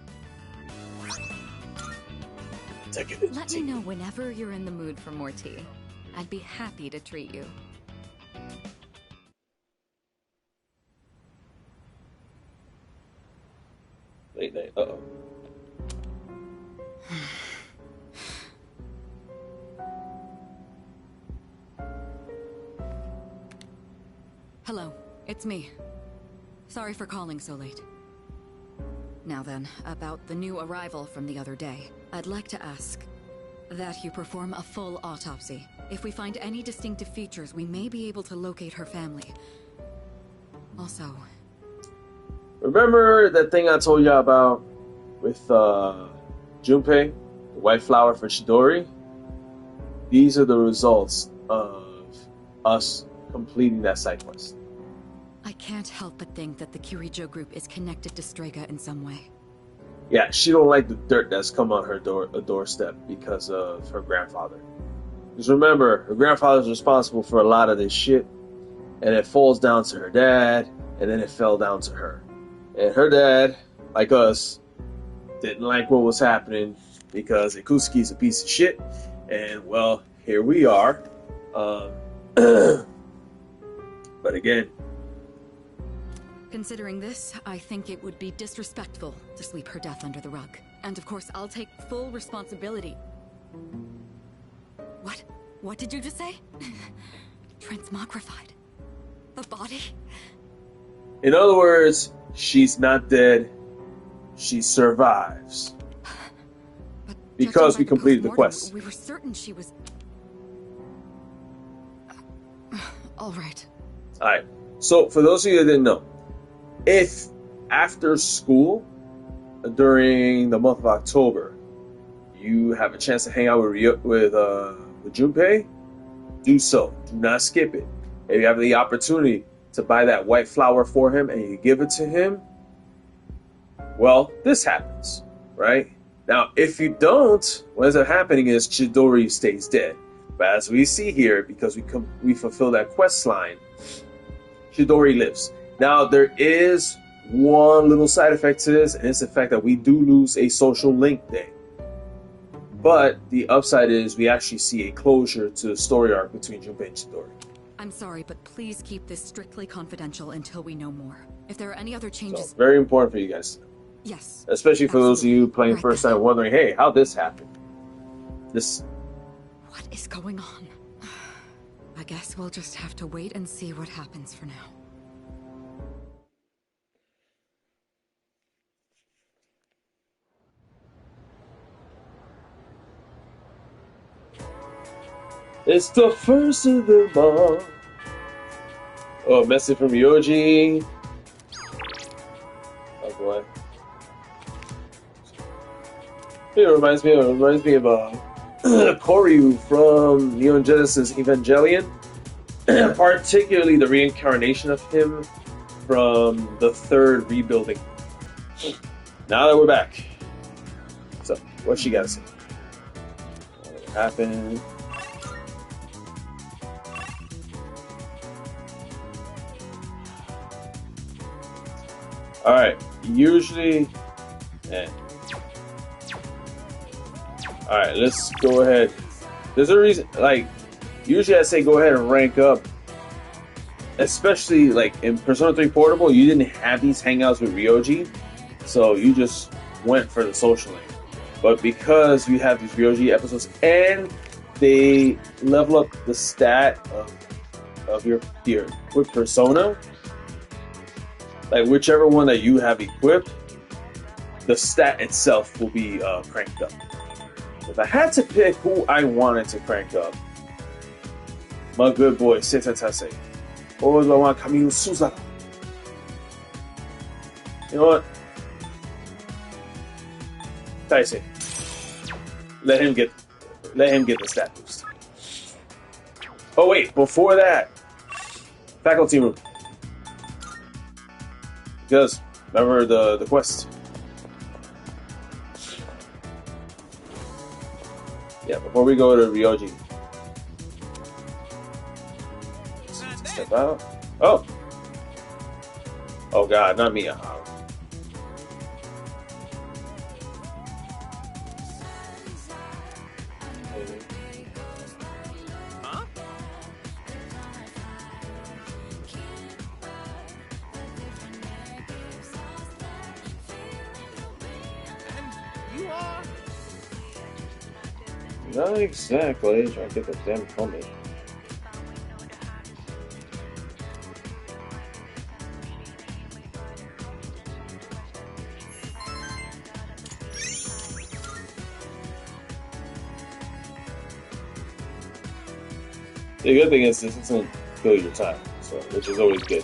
Take it. Let me know whenever you're in the mood for more tea. I'd be happy to treat you. Late night. Uh-oh. Hello, it's me. Sorry for calling so late. Now then, about the new arrival from the other day. I'd like to ask that you perform a full autopsy. If we find any distinctive features, we may be able to locate her family. Also... Remember that thing I told y'all about with Junpei, the white flower for Chidori? These are the results of us completing that side quest. I can't help but think that the Kirijo group is connected to Strega in some way. Yeah, she don't like the dirt that's come on her doorstep because of her grandfather. Because remember, her grandfather's responsible for a lot of this shit, and it falls down to her dad, and then it fell down to her. And her dad, like us, didn't like what was happening because Ikusuki's a piece of shit. And, well, here we are. But again... Considering this, I think it would be disrespectful to sweep her death under the rug. And of course, I'll take full responsibility. What? What did you just say? Transmogrified. The body? In other words, she's not dead. She survives. But because we judging by completed the postmortem, quest. We were certain she was... All right. Alright, so for those of you that didn't know, if after school, during the month of October, you have a chance to hang out with Junpei, do so. Do not skip it. If you have the opportunity to buy that white flower for him and you give it to him, well, this happens, right? Now, if you don't, what ends up happening is Chidori stays dead. But as we see here, because we fulfill that quest line, Chidori lives. Now, there is one little side effect to this, and it's the fact that we do lose a social link day. But the upside is we actually see a closure to the story arc between Junpei and Chidori. I'm sorry, but please keep this strictly confidential until we know more. If there are any other changes... So, very important for you guys. Yes. Especially for those of you playing first time wondering, hey, how'd this happen? What is going on? I guess we'll just have to wait and see what happens for now. It's the first of the month. Oh, a message from Ryoji. Oh boy. It reminds me of Koryu from Neon Genesis Evangelion. Particularly the reincarnation of him from the third rebuilding. Now that we're back. So, what she gotta say? What happened? Alright, usually... Alright, let's go ahead. There's a reason, like, usually I say go ahead and rank up. Especially, like, in Persona 3 Portable, you didn't have these hangouts with Ryoji, so you just went for the social link. But because you have these Ryoji episodes, and they level up the stat of your equipped Persona, like whichever one that you have equipped, the stat itself will be cranked up. If I had to pick who I wanted to crank up, my good boy Setatase. Or the one Camille Souza. You know what? Taisei. Let him get the stat boost. Oh wait, before that, faculty room. Because remember the quest. Yeah, before we go to Ryoji. Step out. Oh. Oh god, not me. Huh? And you are? Not exactly. Trying to get the damn helmet. The good thing is this doesn't kill your time, so which is always good.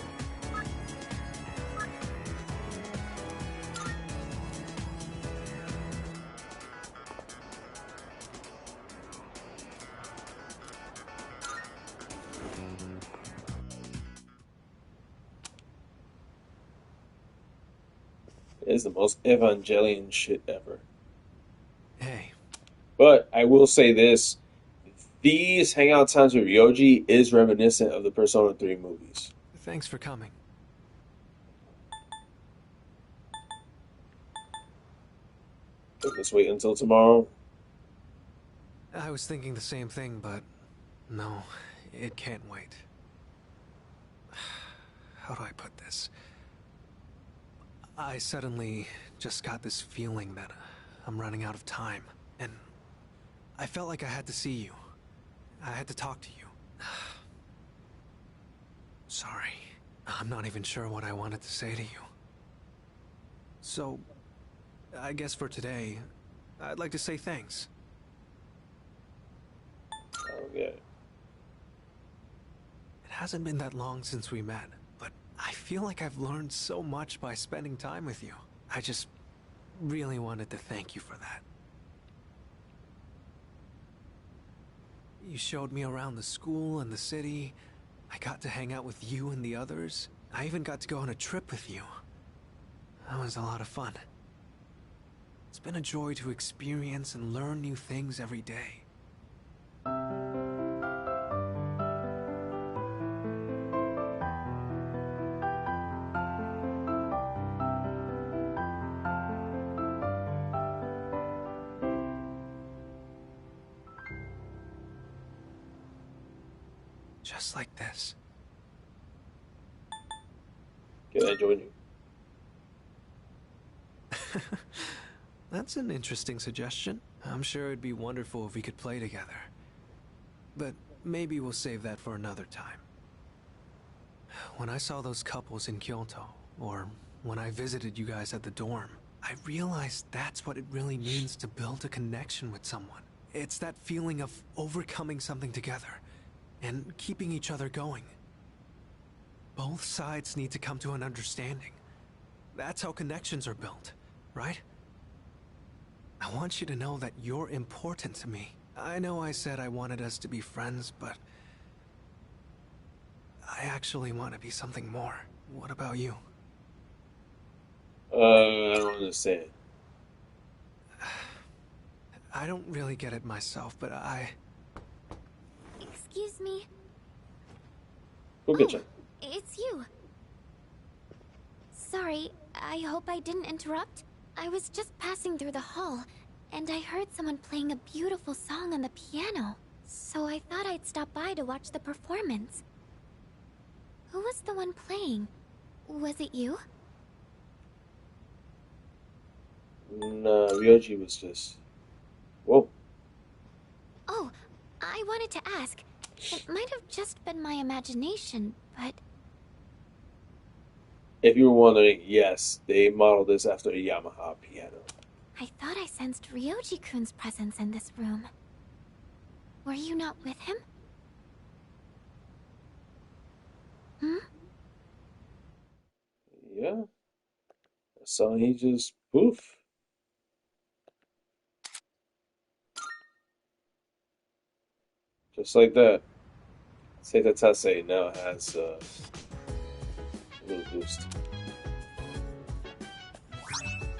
It is the most Evangelion shit ever. Hey. But I will say this. These hangout times with Ryoji is reminiscent of the Persona 3 movies. Thanks for coming. Let's wait until tomorrow. I was thinking the same thing, but no, it can't wait. How do I put this? I suddenly just got this feeling that I'm running out of time, and I felt like I had to see you. I had to talk to you. Sorry. I'm not even sure what I wanted to say to you. So, I guess for today, I'd like to say thanks. Oh, yeah. It hasn't been that long since we met, but I feel like I've learned so much by spending time with you. I just really wanted to thank you for that. You showed me around the school and the city. I got to hang out with you and the others. I even got to go on a trip with you. That was a lot of fun. It's been a joy to experience and learn new things every day. Just like this. Can I join you? That's an interesting suggestion. I'm sure it'd be wonderful if we could play together. But maybe we'll save that for another time. When I saw those couples in Kyoto, or when I visited you guys at the dorm, I realized that's what it really means to build a connection with someone. It's that feeling of overcoming something together and keeping each other going. Both sides need to come to an understanding. That's how connections are built, right? I want you to know that you're important to me. I know I said I wanted us to be friends, but I actually want to be something more. What about you? I don't understand. I don't really get it myself, but Excuse me. Go get you. It's you. Sorry, I hope I didn't interrupt. I was just passing through the hall, and I heard someone playing a beautiful song on the piano. So I thought I'd stop by to watch the performance. Who was the one playing? Was it you? No, Ryoji was just... Whoa. Oh, I wanted to ask. It might have just been my imagination, but... If you were wondering, yes, they modeled this after a Yamaha piano. I thought I sensed Ryoji-kun's presence in this room. Were you not with him? Hmm? Yeah. So he just poof. Just like that. Sega Tase now has a little boost.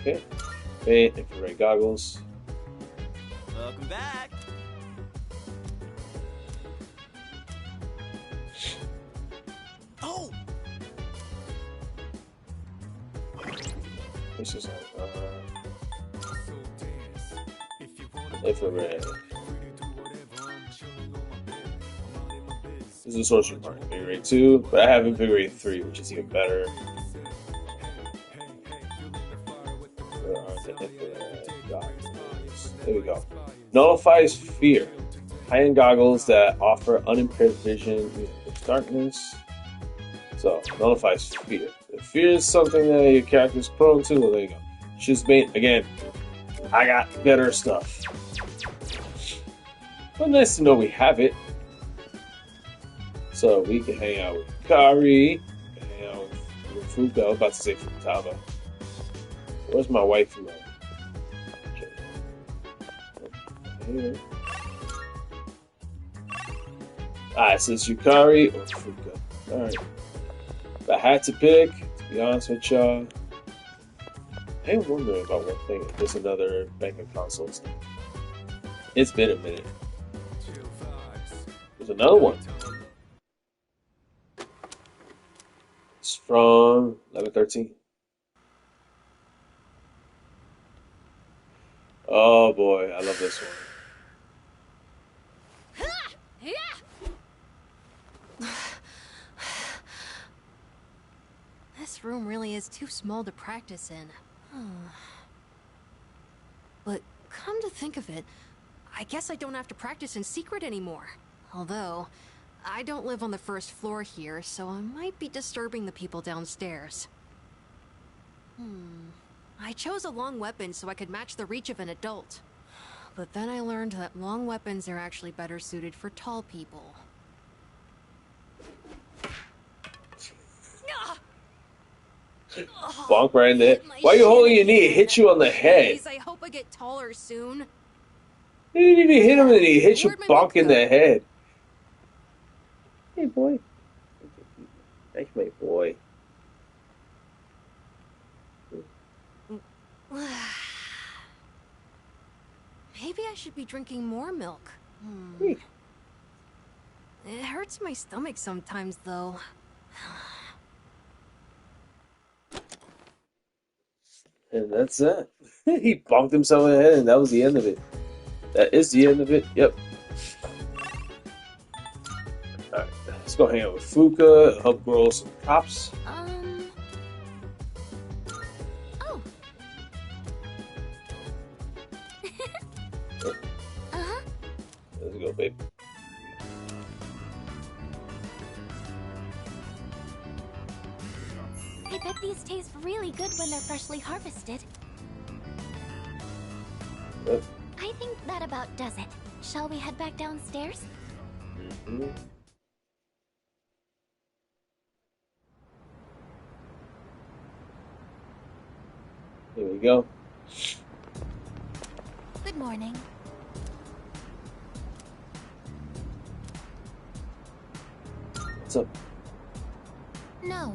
Okay. Paint, infrared goggles. Welcome back. Oh! This is infrared. This is a sorcery part, Invigorate 2, but I have Invigorate 3, which is even better. Where are the infrared goggles? There we go. Nullifies fear. High-end goggles that offer unimpaired vision in darkness. So, nullifies fear. If fear is something that your character is prone to, well, there you go. Just made, again, I got better stuff. But nice to know we have it. So we can hang out with Kari, we can hang out with Fuuka. I was about to say Futaba. Where's my waifu at? Okay. Alright, so it's Yukari or Fuuka. Alright. If I had to pick, to be honest with y'all, I am wondering about one thing. If there's another bank of consoles. It's been a minute. There's another one. It's from 11/13. Oh boy, I love this one. This room really is too small to practice in. But come to think of it, I guess I don't have to practice in secret anymore. Although, I don't live on the first floor here, so I might be disturbing the people downstairs. I chose a long weapon so I could match the reach of an adult. But then I learned that long weapons are actually better suited for tall people. Bonk right in there. Hit my Why are you shin holding your knee? It again. hit you on the head. Jeez, I hope I get taller soon. You didn't even hit him and he hit you Where'd my bonk in milk the go? head. Hey, boy. Thanks, my boy. Maybe I should be drinking more milk. Hey. It hurts my stomach sometimes, though. And that's that. He bonked himself in the head and that was the end of it. That is the end of it. Yep. Alright, let's go hang out with Fuuka, help grow some crops. Oh. Let's go, babe. I bet these taste really good when they're freshly harvested. Yep. I think that about does it. Shall we head back downstairs? Mm-hmm. Here we go. Good morning. What's up? No.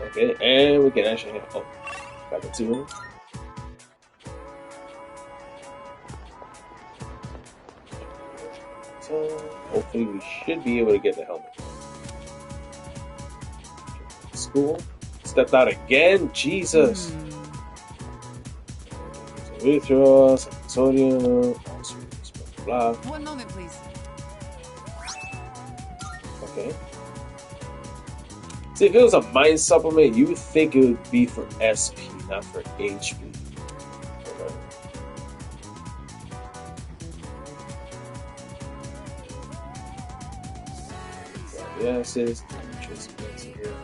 Okay, and we can actually have, oh, got the 2 minutes. So hopefully we should be able to get the helmet. School. Stepped out again? Jesus. Urethra, sodium, blah. One moment, please. Okay. See, if it was a mind supplement, you would think it would be for SP, not for HP. Okay. Yeah, it says that's pretty good.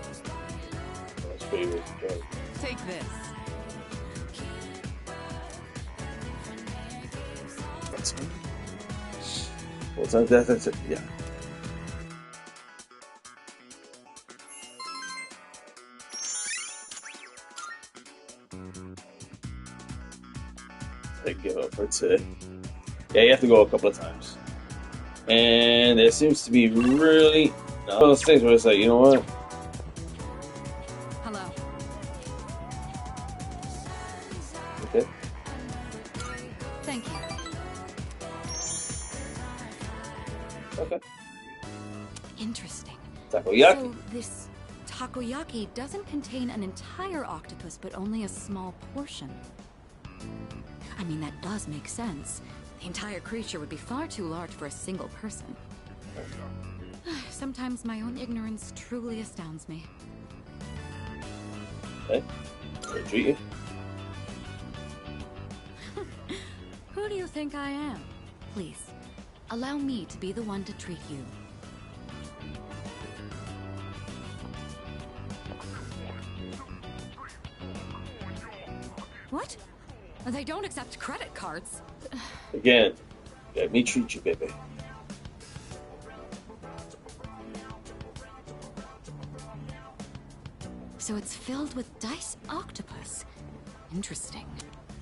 Take this. Well, that's it. Yeah. I give up for today. Yeah, you have to go a couple of times. And there seems to be really one of those things where it's like, you know what? Hello. Okay. Thank you. Okay. Interesting. Takoyaki. So this takoyaki doesn't contain an entire octopus, but only a small portion. I mean, that does make sense. The entire creature would be far too large for a single person. Sometimes my own ignorance truly astounds me. Hey, how to treat you? Who do you think I am? Please, allow me to be the one to treat you. What? They don't accept credit cards. Again, let me treat you, baby. So it's filled with dice octopus. Interesting.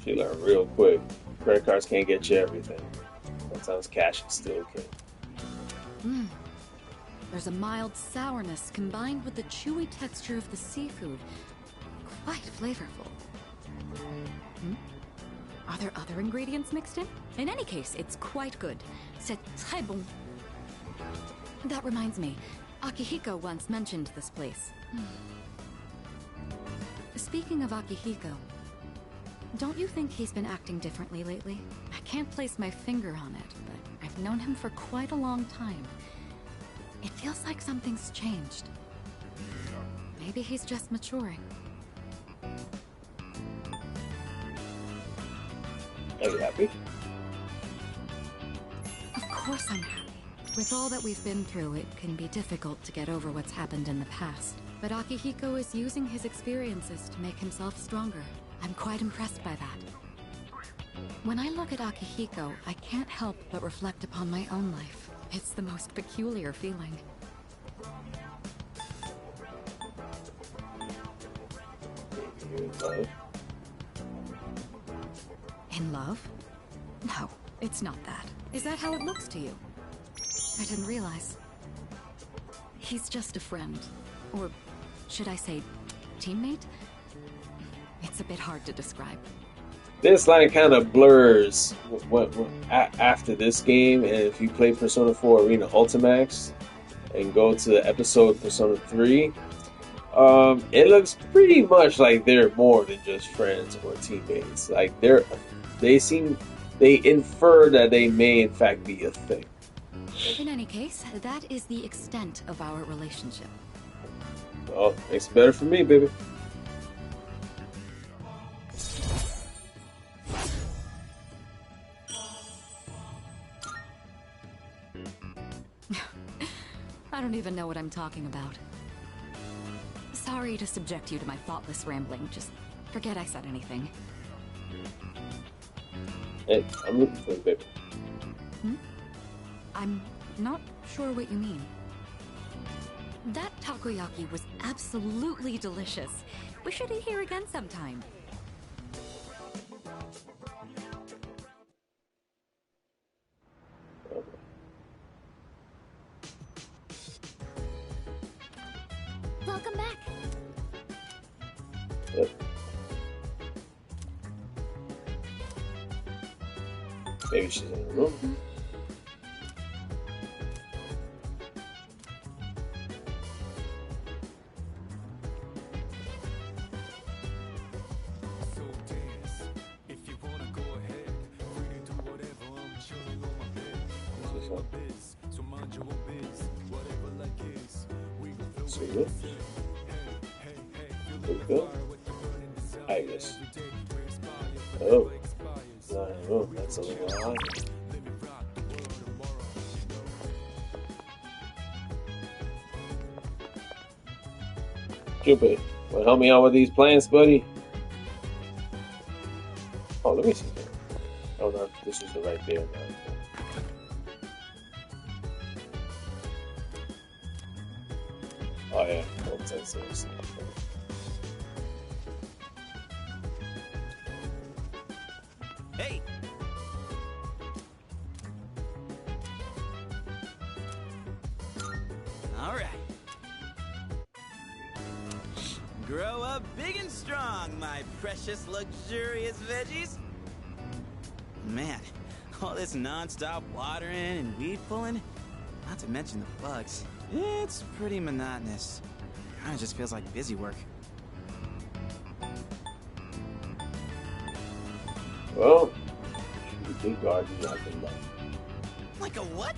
She learned real quick. Credit cards can't get you everything. Sometimes cash is still okay. There's a mild sourness combined with the chewy texture of the seafood. Quite flavorful. Are there other ingredients mixed in? In any case, it's quite good. C'est très bon. That reminds me, Akihiko once mentioned this place. Speaking of Akihiko, don't you think he's been acting differently lately? I can't place my finger on it, but I've known him for quite a long time. It feels like something's changed. Maybe he's just maturing. Are you happy? Of course I'm happy. With all that we've been through, it can be difficult to get over what's happened in the past. But Akihiko is using his experiences to make himself stronger. I'm quite impressed by that. When I look at Akihiko, I can't help but reflect upon my own life. It's the most peculiar feeling. In love? No, it's not that. Is that how it looks to you? I didn't realize. He's just a friend. Or should I say, teammate? It's a bit hard to describe. This line kind of blurs after this game, and if you play Persona 4 Arena Ultimax and go to episode Persona 3, it looks pretty much like they're more than just friends or teammates. Like they infer that they may in fact be a thing. In any case, that is the extent of our relationship. Oh, makes it better for me, baby. I don't even know what I'm talking about. Sorry to subject you to my thoughtless rambling. Just forget I said anything. Hey, I'm looking for you, baby. I'm not sure what you mean. That takoyaki was absolutely delicious. We should eat here again sometime. Welcome back. Yep. Maybe she's in the room. Fuuka. Aigis. Oh. Oh, that's a lot. Stupid. Wanna help me out with these plans, buddy? Oh, let me see. I don't know if this is the right day or not. Oh yeah, don't take seriously. Hey! All right. Grow up big and strong, my precious, luxurious veggies. Man, all this non-stop watering and weed pulling, not to mention the bugs, it's pretty monotonous. Kinda just feels like busy work. Well, you big garden like a love. Like a what?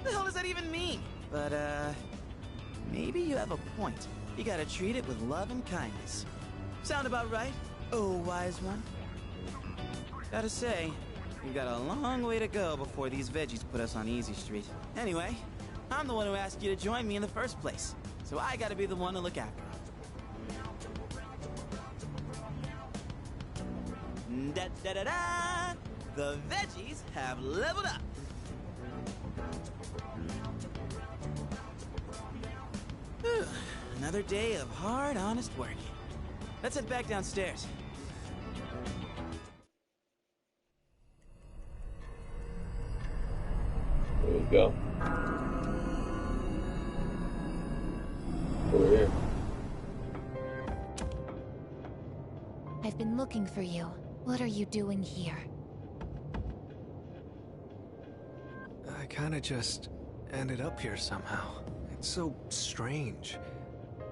The hell does that even mean? But, maybe you have a point. You gotta treat it with love and kindness. Sound about right? Oh, wise one. Gotta say, we've got a long way to go before these veggies put us on Easy Street. Anyway, I'm the one who asked you to join me in the first place, so I gotta be the one to look after them. Da-da-da-da! The veggies have leveled up! Whew. Another day of hard, honest work. Let's head back downstairs. There you go. Over here. I've been looking for you. What are you doing here? I kinda just ended up here somehow. It's so strange.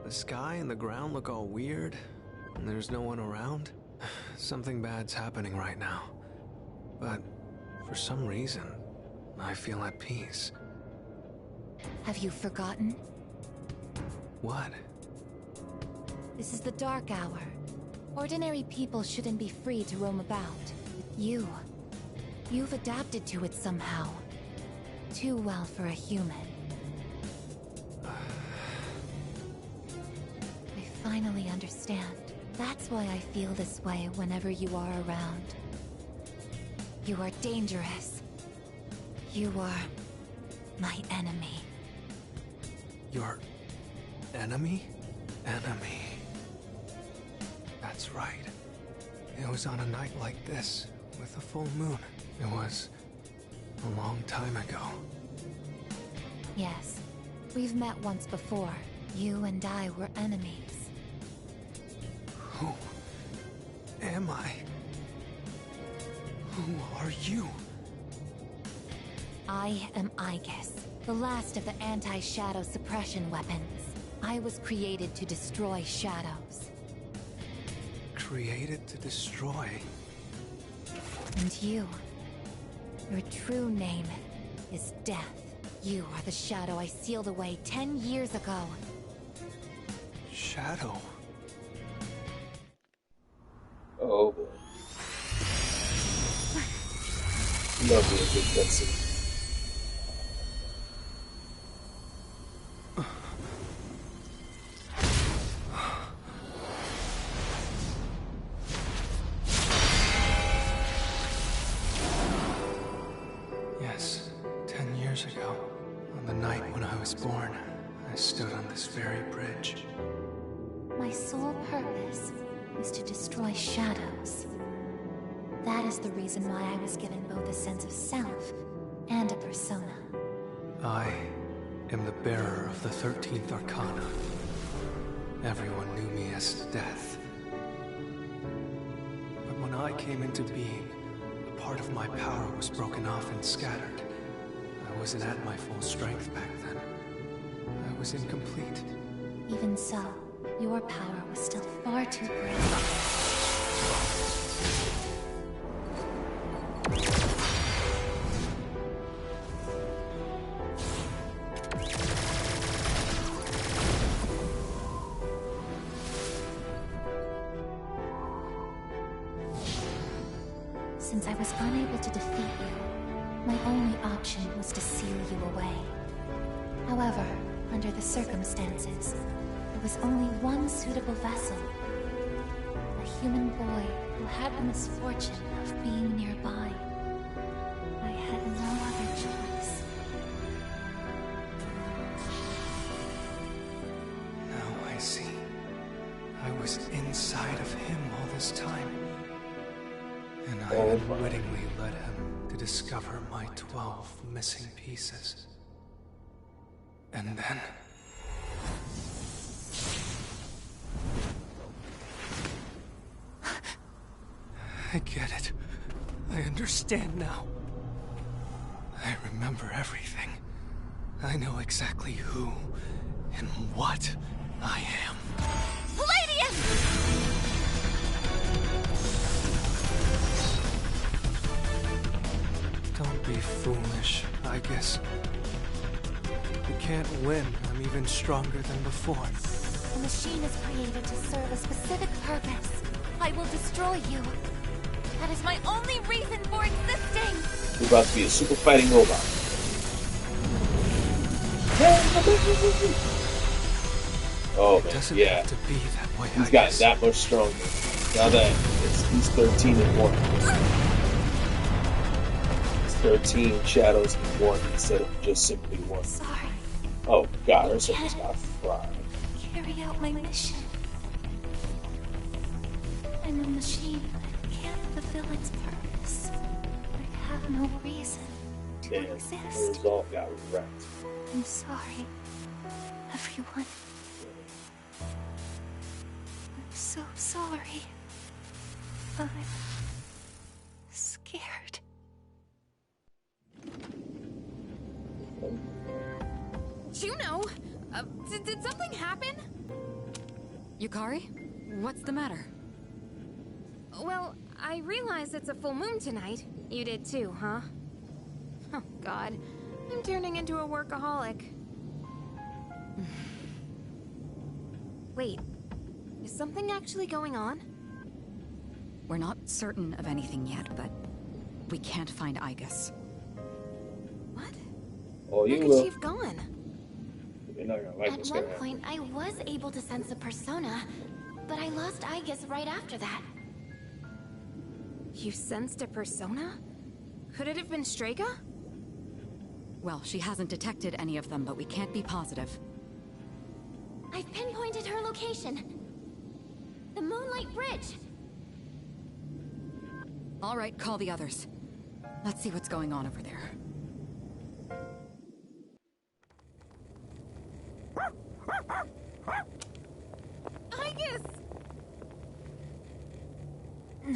The sky and the ground look all weird, and there's no one around. Something bad's happening right now. But for some reason, I feel at peace. Have you forgotten? What? This is the dark hour. Ordinary people shouldn't be free to roam about. But you've adapted to it somehow. Too well for a human. I finally understand. That's why I feel this way whenever you are around. You are dangerous. You are my enemy. Your enemy? Enemy. That's right. It was on a night like this, with a full moon. It was a long time ago. Yes, we've met once before. You and I were enemies. Who am I? Who are you? I am Aigis, the last of the anti-shadow suppression weapons. I was created to destroy shadows. Created to destroy? And you, your true name is Death. You are the shadow I sealed away 10 years ago. Shadow? Oh boy. Love me a good cutscene. Yes, 10 years ago, on the night when I was born, I stood on this very bridge. My sole purpose is to destroy shadows. That is the reason why I was given both a sense of self and a persona. I am the bearer of the 13th Arcana. Everyone knew me as Death. But when I came into being, a part of my power was broken off and scattered. I wasn't at my full strength back then. I was incomplete. Even so, your power was still far too great. Since I was unable to defeat you, my only option was to seal you away. However, under the circumstances, there was only one suitable vessel. A human boy who had the misfortune of being nearby. I had no other choice. Now I see. I was inside of him all this time. And I unwittingly led him to discover my 12 missing pieces. And then... I get it. I understand now. I remember everything. I know exactly who and what I am. Don't be foolish, I guess. You can't win. I'm even stronger than before. The machine is created to serve a specific purpose. I will destroy you. That is my only reason for existing. You're about to be a super fighting robot. Oh man, Doesn't yeah. have to be that way. He's gotten that much stronger. Now that he's 13 and 1. It's 13 shadows in 1 instead of just simply 1. Sorry. Oh god, her circus got fried. Carry out my mission. I'm a machine that can't fulfill its purpose. I have no reason to exist. The result got wrecked. I'm sorry, everyone. I'm so sorry. I'm scared. Juno! Did something happen? Yukari? What's the matter? Well, I realize it's a full moon tonight. You did too, huh? Oh, God. I'm turning into a workaholic. Wait. Is something actually going on? We're not certain of anything yet, but we can't find Aigis. What? Oh, you Where will. could she have gone? You're not gonna like At what's one gonna happen. point, I was able to sense a persona, but I lost Aigis right after that. You sensed a persona? Could it have been Strega? Well, she hasn't detected any of them, but we can't be positive. I've pinpointed her location. The Moonlight Bridge. All right, call the others. Let's see what's going on over there. Aigis!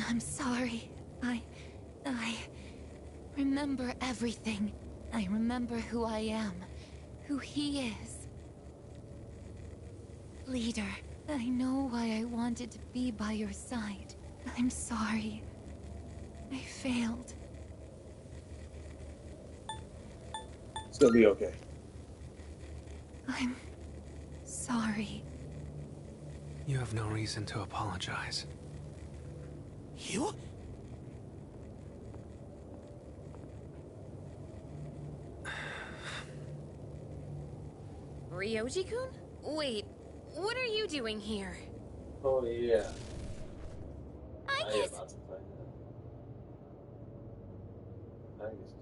I'm sorry. I remember everything. I remember who I am, who he is. Leader, I know why I wanted to be by your side. I'm sorry. I failed. It's gonna be okay. I'm sorry. You have no reason to apologize. You? Ryoji-kun? Wait, what are you doing here? Oh yeah. Aigis! About to find out. Aigis.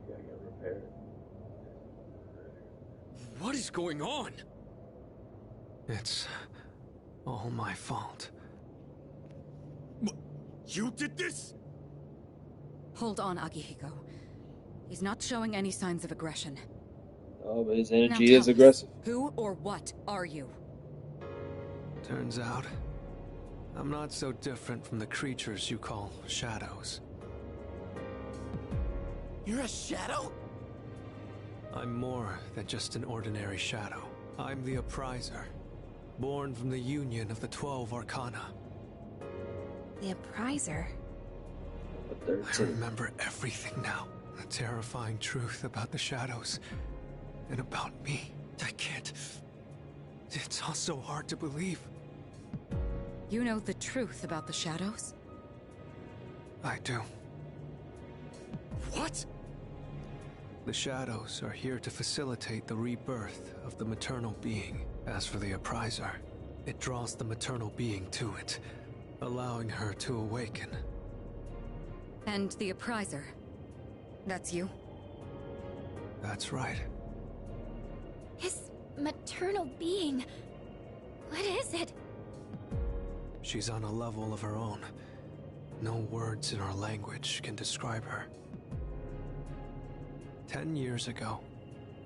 You gotta get repaired. What is going on? It's all my fault. You did this? Hold on, Akihiko. He's not showing any signs of aggression. Oh, but his Now energy tell is us, aggressive. who or what are you? Turns out, I'm not so different from the creatures you call shadows. You're a shadow? I'm more than just an ordinary shadow. I'm the Appriser, born from the union of the 12 Arcana. The Appriser? I remember everything now. The terrifying truth about the shadows. And about me. I can't... It's all so hard to believe. You know the truth about the shadows? I do. What? The shadows are here to facilitate the rebirth of the maternal being. As for the Appriser, it draws the maternal being to it, allowing her to awaken. And the Appriser? That's you? That's right. His maternal being. What is it? She's on a level of her own. No words in our language can describe her. 10 years ago,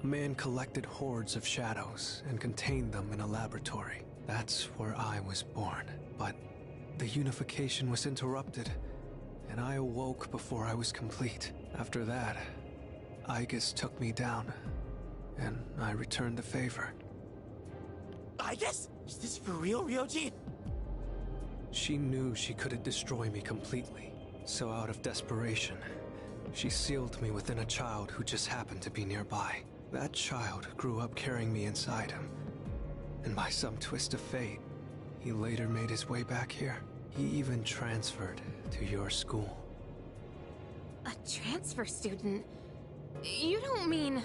a man collected hordes of shadows and contained them in a laboratory. That's where I was born. But the unification was interrupted, and I awoke before I was complete. After that, Aigis took me down, and I returned the favor. Aigis? Is this for real, Ryoji? She knew she couldn't destroy me completely, so out of desperation, she sealed me within a child who just happened to be nearby. That child grew up carrying me inside him, and by some twist of fate, he later made his way back here. He even transferred to your school. A transfer student? You don't mean...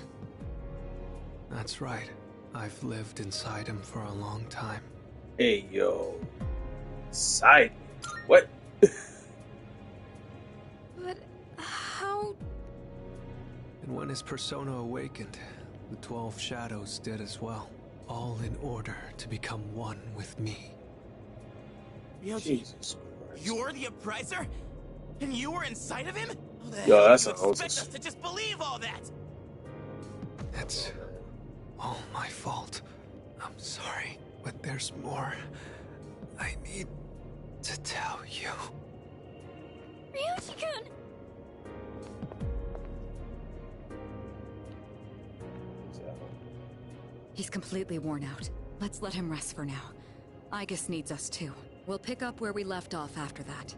That's right. I've lived inside him for a long time. Hey, yo. Side. What? But how... And when his persona awakened, the 12 shadows did as well. All in order to become one with me. Ryoji, Jesus Christ. you're the Appriser? And you were inside of him? How the Yo, hell that's do you a expect hostess. us to just believe all that? It's all my fault. I'm sorry, but there's more I need to tell you. Ryoji-kun! He's completely worn out. Let's let him rest for now. Aigis needs us too. We'll pick up where we left off after that.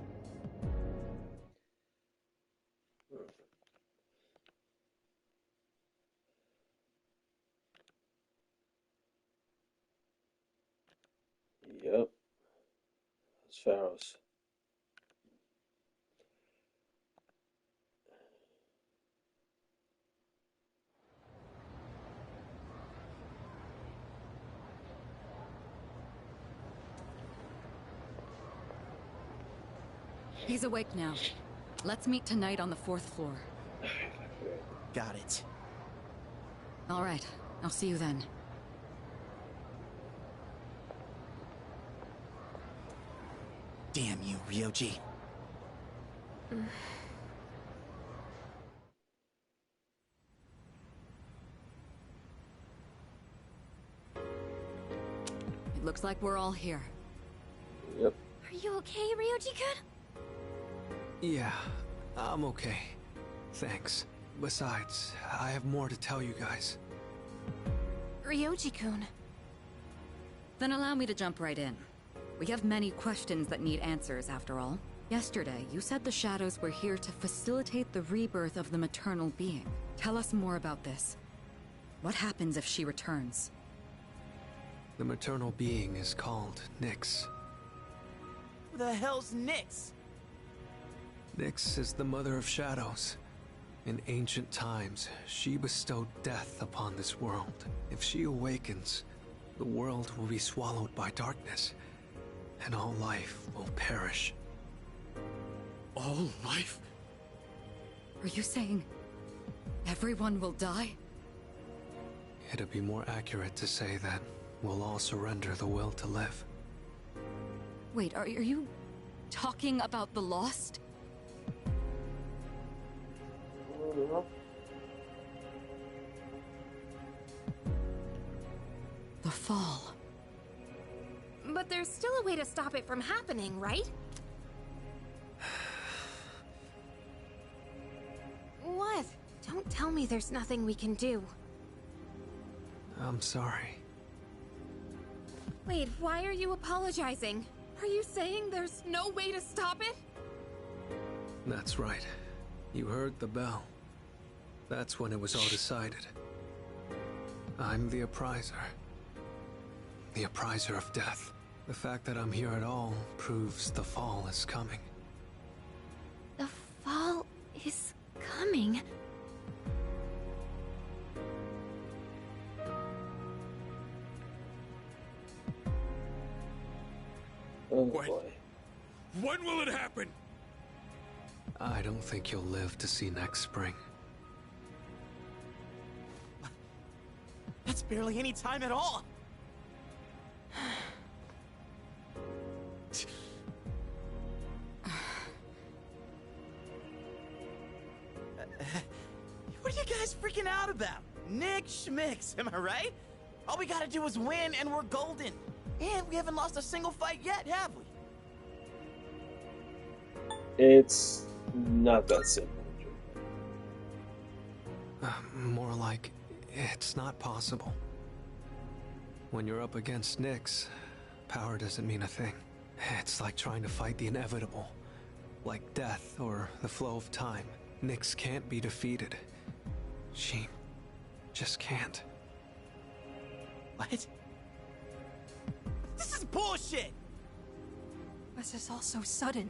Yep. It's Pharaohs. He's awake now. Let's meet tonight on the 4th floor. Got it. All right, I'll see you then. Damn you, Ryoji. It looks like we're all here. Yep. Are you okay, Ryoji-kun? Yeah, I'm okay. Thanks. Besides, I have more to tell you guys. Ryoji-kun. Then allow me to jump right in. We have many questions that need answers, after all. Yesterday, you said the shadows were here to facilitate the rebirth of the maternal being. Tell us more about this. What happens if she returns? The maternal being is called Nyx. Who the hell's Nyx? Nyx is the mother of shadows. In ancient times, she bestowed death upon this world. If she awakens, the world will be swallowed by darkness, and all life will perish. All life? Are you saying everyone will die? It'd be more accurate to say that we'll all surrender the will to live. Wait, are you talking about the lost? The fall. But there's still a way to stop it from happening, right? What? Don't tell me there's nothing we can do. I'm sorry. Wait, why are you apologizing? Are you saying there's no way to stop it? That's right. You heard the bell. That's when it was all decided. I'm the appriser. The appriser of death. The fact that I'm here at all proves the fall is coming. The fall is coming. Oh What? boy. When will it happen? I don't think you'll live to see next spring. That's barely any time at all. What are you guys freaking out about? Nick Schmicks, am I right? All we gotta do is win and we're golden. And we haven't lost a single fight yet, have we? It's not that simple. More like, it's not possible. When you're up against Nyx, power doesn't mean a thing. It's like trying to fight the inevitable. Like death or the flow of time. Nyx can't be defeated. She just can't. What? This is bullshit! This is all so sudden.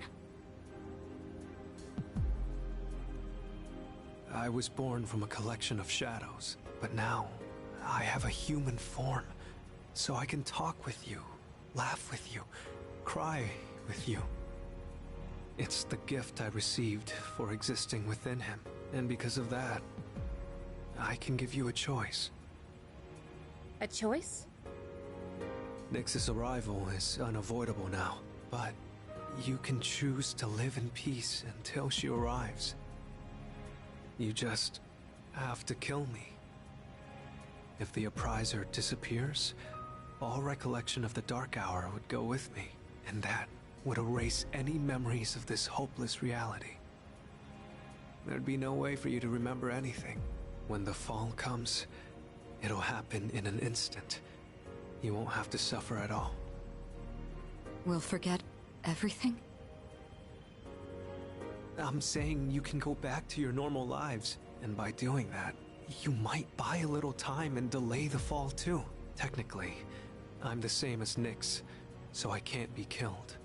I was born from a collection of shadows, but now I have a human form, so I can talk with you, laugh with you, cry with you. It's the gift I received for existing within him, and because of that, I can give you a choice. A choice? Nyx's arrival is unavoidable now, but you can choose to live in peace until she arrives. You just have to kill me. If the appriser disappears, all recollection of the Dark Hour would go with me, and that would erase any memories of this hopeless reality. There'd be no way for you to remember anything. When the fall comes, it'll happen in an instant. You won't have to suffer at all. We'll forget everything? I'm saying you can go back to your normal lives, and by doing that, you might buy a little time and delay the fall too. Technically, I'm the same as Nyx, so I can't be killed.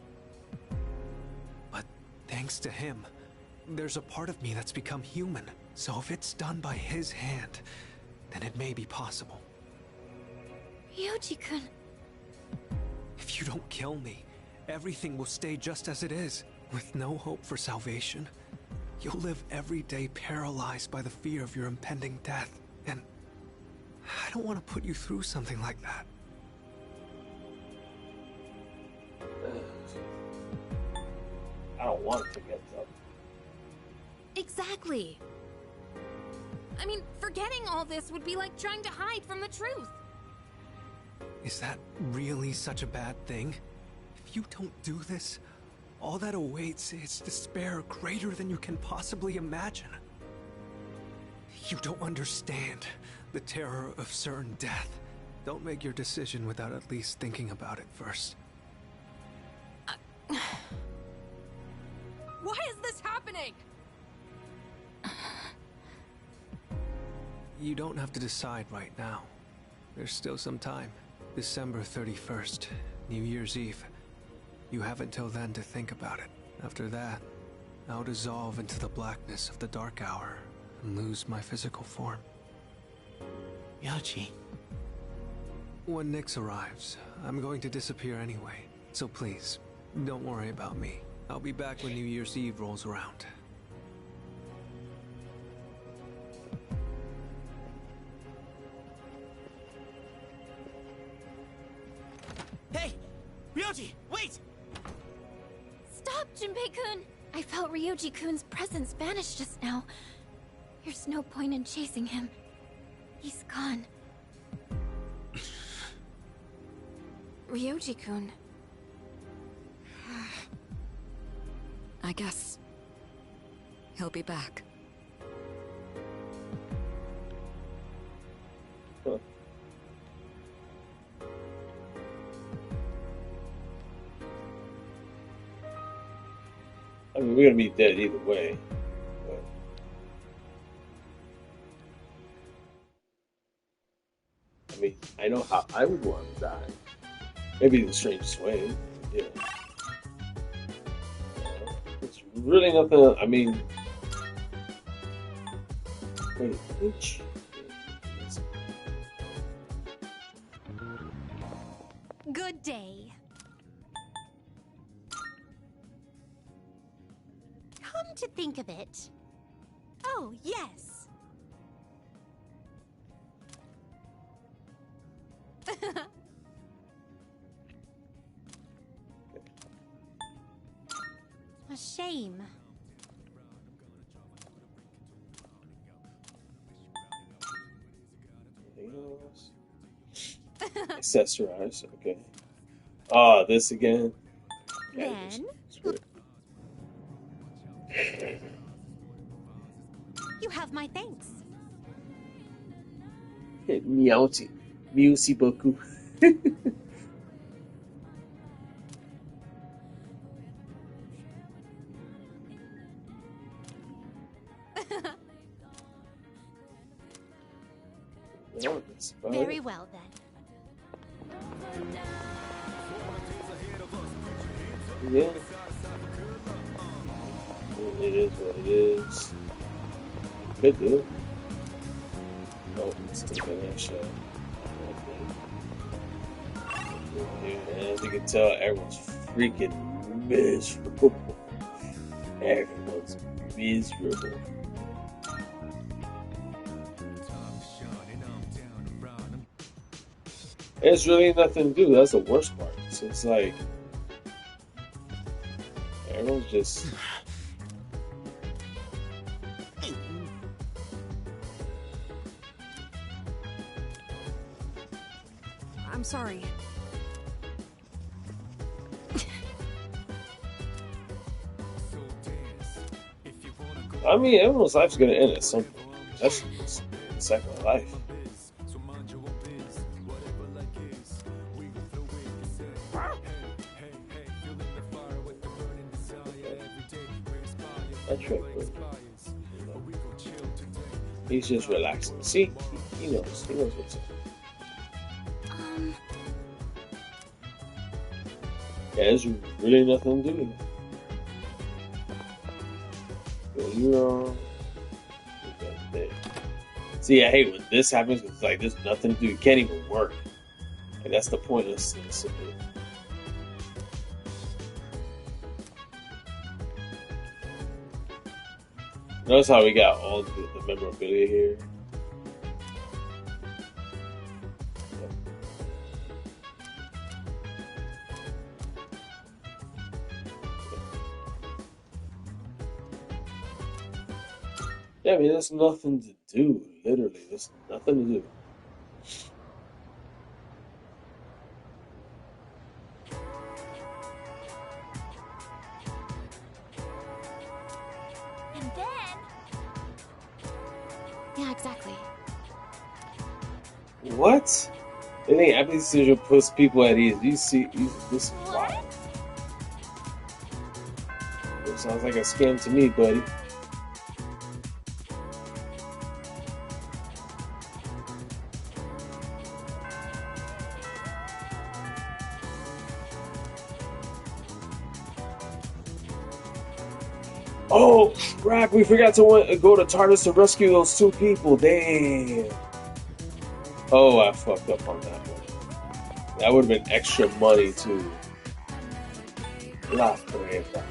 But thanks to him, there's a part of me that's become human, so if it's done by his hand, then it may be possible. Ryoji-kun. If you don't kill me, everything will stay just as it is. With no hope for salvation, you'll live every day paralyzed by the fear of your impending death. And I don't want to put you through something like that. I don't want to get up. Exactly. I mean, forgetting all this would be like trying to hide from the truth. Is that really such a bad thing? If you don't do this, all that awaits is despair greater than you can possibly imagine. You don't understand the terror of certain death. Don't make your decision without at least thinking about it first. Why is this happening? You don't have to decide right now. There's still some time. December 31st, New Year's Eve. You have until then to think about it. After that, I'll dissolve into the blackness of the dark hour and lose my physical form. Ryoji. When Nyx arrives, I'm going to disappear anyway. So please, don't worry about me. I'll be back when New Year's Eve rolls around. Hey! Ryoji, wait! Stop, Junpei-kun! I felt Ryoji-kun's presence vanish just now. There's no point in chasing him. He's gone. Ryoji-kun. I guess he'll be back. Huh. I mean, we're gonna be dead either way. But... I mean, I know how I would want to die. Maybe the strangest way. Yeah. It's really nothing. I mean, wait, which? Good day. Come to think of it. Oh, yes. A shame. Accessorize, okay. Ah, this again. Then you have my thanks. Meowty. Merci beaucoup. Very well then. Yeah. It is what it is. Good deal. Oh, it's taking that shot. As you can tell, everyone's freaking miserable. Everyone's miserable. There's really nothing to do. That's the worst part. So it's like everyone's just. I'm sorry. I mean, everyone's life's gonna end at some point. That's just the cycle of life. That's right, bro. He's just relaxing. See, he knows. He knows what's up. Yeah, there's really nothing to do. See, I hate when this happens because like there's nothing to do. You can't even work. And that's the point of this. Notice how we got all the memorabilia here. Yeah, I mean, there's nothing to do. Literally, there's nothing to do. And then... Yeah, exactly. What? They think Apple Decision puts people at ease. You see, this is wild. It sounds like a scam to me, buddy. Oh crap, we forgot to go to TARDIS to rescue those two people. Damn. Oh, I fucked up on that one. That would have been extra money too. La frega.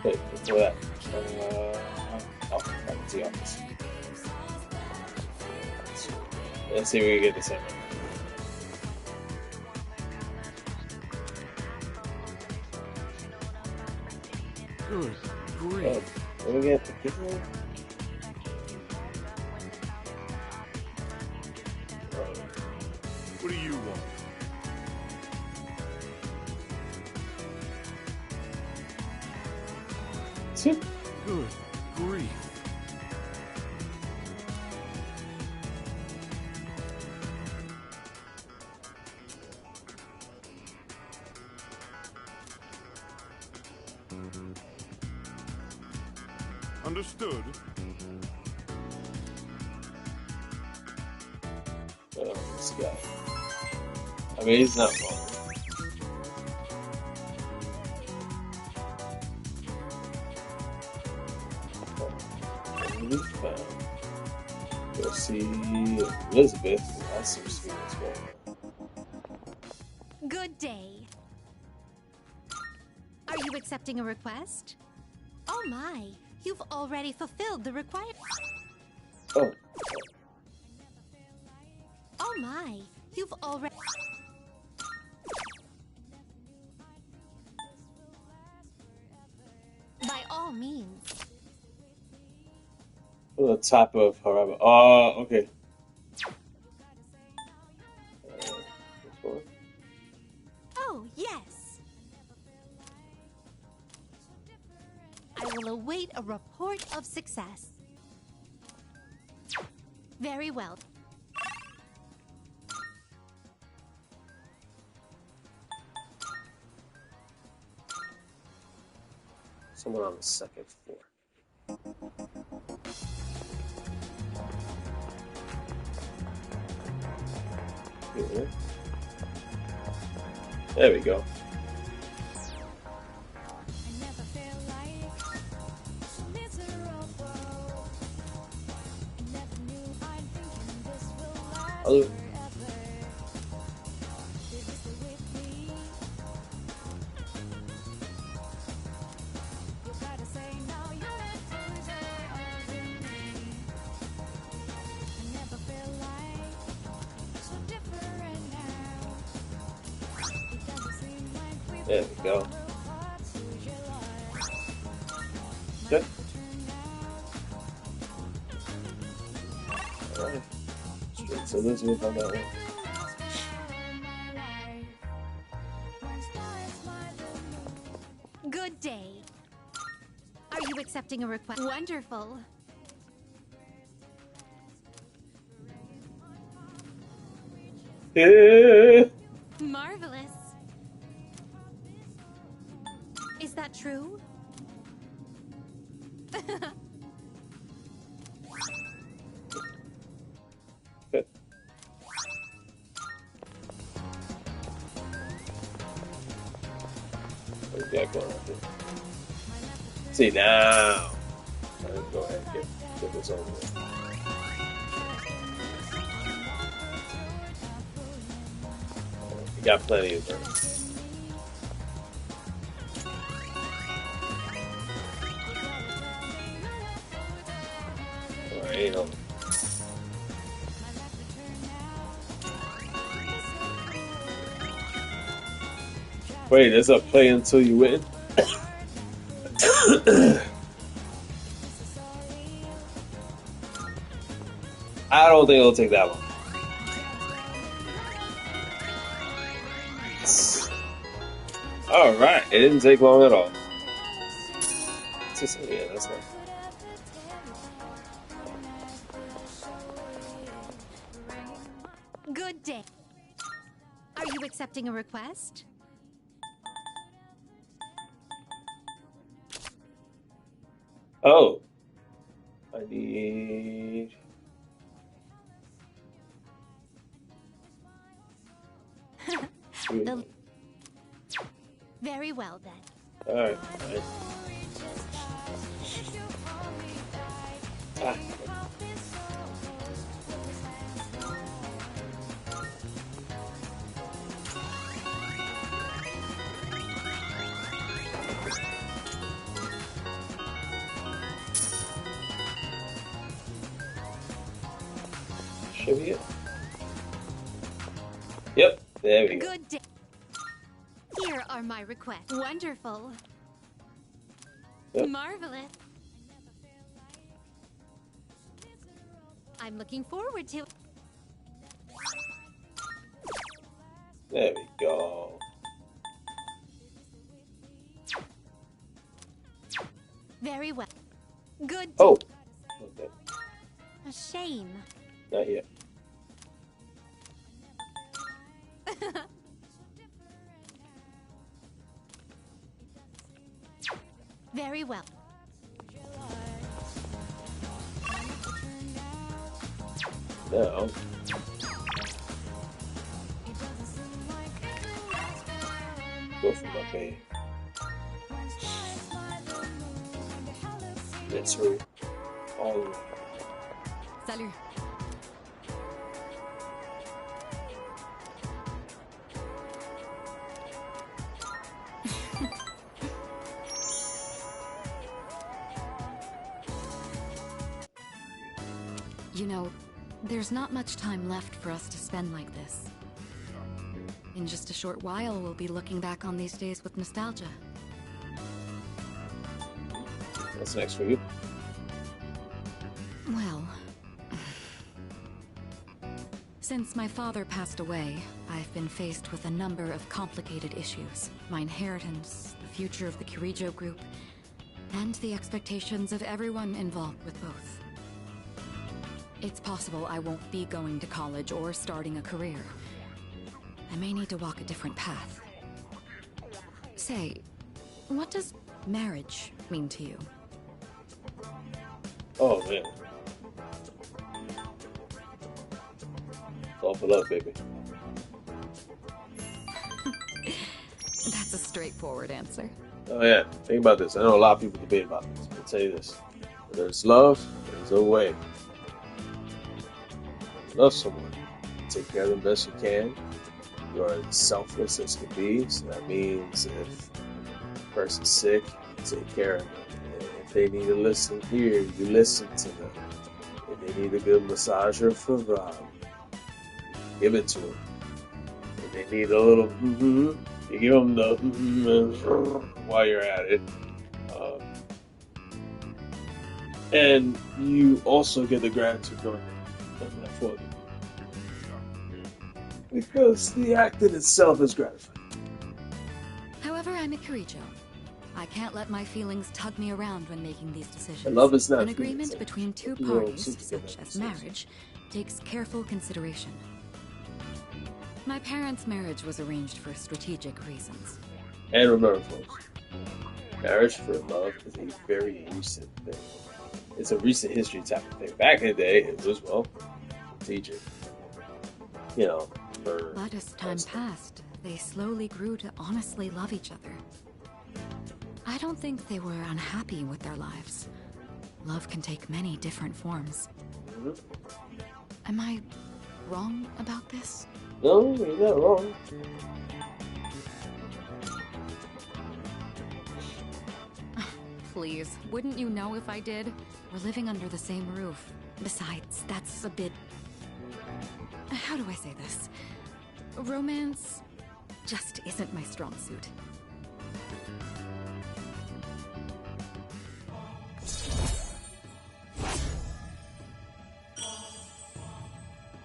Wait, before that. Oh, back to the office. Let's see if we can get this in. Good grief. Let me get the people. What do you want? Good grief. Understood. Oh, this guy. I mean, he's not wrong. Go see Elizabeth. That's some sweet as well. Good day. Are you accepting a request? Oh my, you've already fulfilled the required. Oh. Oh my, you've already. By all means. On the top of Haraba. Oh, okay. Oh, yes. I will await a report of success. Very well. Someone on the second floor. Here. There we go. Hello. There we go. Good. Alright. Straight to Elizabeth on that one. Good day. Are you accepting a request? Wonderful. Marvelous. Is that true? Good. What do we got going on here? See now. Let's go ahead and get this over with. We got plenty of them. ain't over. Wait, there's a play until you win? I don't think it'll take that long. Alright, it didn't take long at all. Yeah, that's nice. Good day. Are you accepting a request? Oh. I need... Very well then. Alright. Ah. Should be it. Yep, there we go. Good day. Here are my requests. Wonderful. Yep. Marvelous. I'm looking forward to it. There we go. Very well. Good. Oh. Okay. A shame. Not yet. Very well. No. Go for my pay. Mitsuru. All the way. Salut. You know, there's not much time left for us to spend like this. In just a short while, we'll be looking back on these days with nostalgia. What's next for you? Well, since my father passed away, I've been faced with a number of complicated issues. My inheritance, the future of the Kirijo group, and the expectations of everyone involved with both. It's possible I won't be going to college or starting a career. I may need to walk a different path. Say, what does marriage mean to you? Oh, man. Buckle up, baby. That's a straightforward answer. Oh, yeah. Think about this. I know a lot of people debate about this. I'll tell you this. When there's love, there's a way. Love someone. Take care of them best you can. You are as selfless as can be. So that means if a person's sick, you take care of them. And if they need to listen here, you listen to them. If they need a good massager for Rob, give it to them. If they need a little you give them the while you're at it. And you also get the gratitude going for them. Because the act in itself is gratifying. However, I'm a Kirijo. I can't let my feelings tug me around when making these decisions. And love is not An agreement between two parties, such as marriage, takes careful consideration. My parents' marriage was arranged for strategic reasons. And remember, folks, marriage for love is a very recent thing. It's a recent history type of thing. Back in the day, it was, well, strategic. You know, but as time passed, they slowly grew to honestly love each other. I don't think they were unhappy with their lives. Love can take many different forms. Mm-hmm. Am I wrong about this? No, you're not wrong. please. Wouldn't you know if I did? We're living under the same roof. Besides, that's a bit... How do I say this? Romance just isn't my strong suit.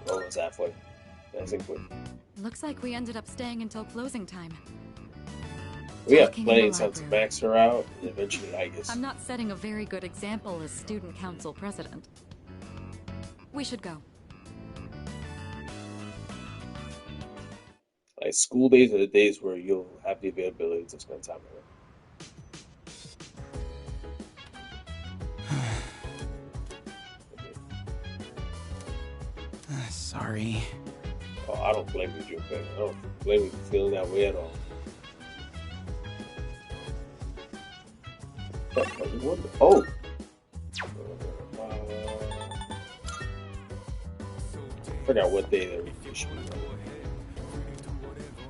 Almost halfway. Nice and quick. Looks like we ended up staying until closing time. We have Talking in plenty the of time to library. max her out and eventually Aigis. I'm not setting a very good example as student council president. We should go. Like school days are the days where you'll have the availability to spend time with her. Sorry. Oh, I don't blame you, Junpei. I don't blame you for feeling that way at all. Oh! I forgot what day the review should be.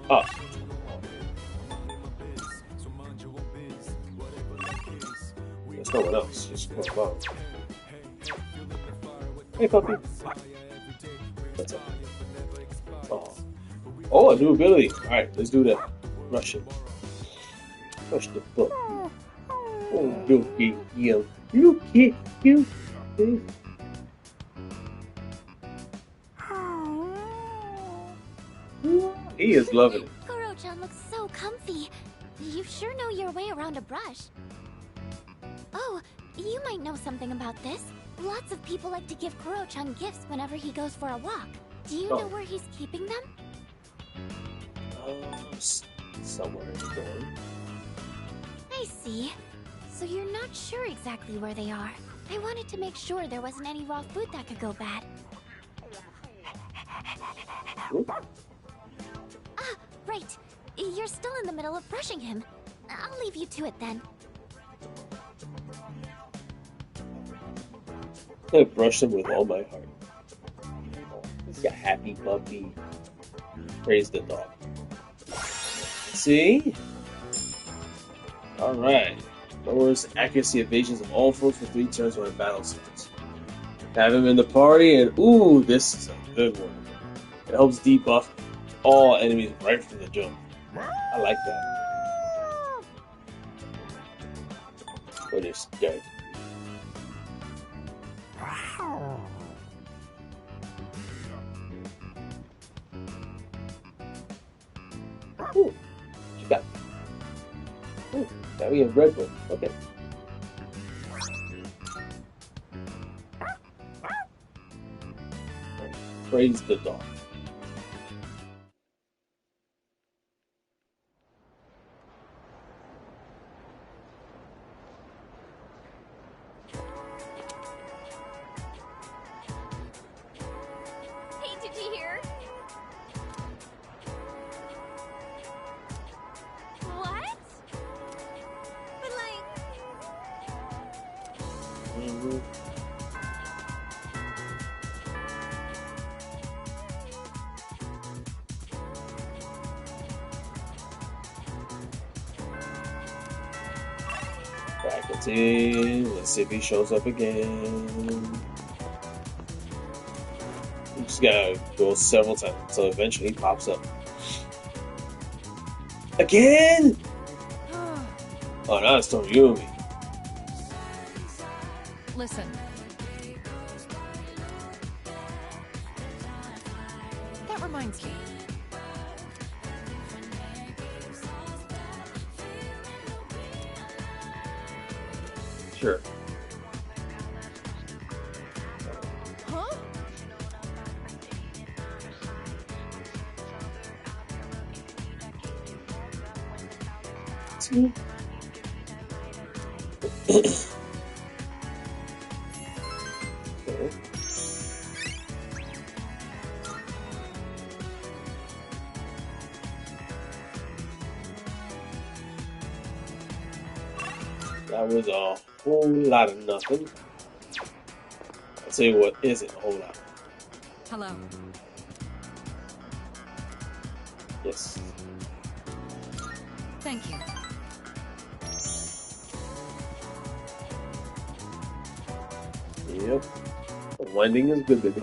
Oh. There's no one else. Just come on. Hey, puppy. What's up? Oh. Oh, a new ability. Alright, let's do that. Rush it. Rush the book. Oh, look at you. Look at you. He is loving it. Koro-chan looks so comfy. You sure know your way around a brush. Oh, you might know something about this. Lots of people like to give Koro-chan gifts whenever he goes for a walk. Do you know where he's keeping them? Somewhere in the dorm. I see. So you're not sure exactly where they are. I wanted to make sure there wasn't any raw food that could go bad. Ah, right. You're still in the middle of brushing him. I'll leave you to it then. I brush him with all my heart. He's a happy puppy. Praise the dog. See? Alright. Lowers accuracy evasions of all foes for 3 turns when a battle starts. Have him in the party, and ooh, this is a good one. It helps debuff all enemies right from the jump. I like that. When you're scared. Ooh, you got. Ooh, now we have Red Bull. Okay. Praise the dog. Hey, did you hear? What? But like... Faculty. Let's see if he shows up again. You just gotta go several times until eventually he pops up. Again? Oh, now it's Toriumi. Listen. That reminds me. Sure. Huh? See? That was a whole lot of nothing. I'll tell you what isn't a whole lot. Hello. Yes. Thank you. Yep. Winding is good, baby.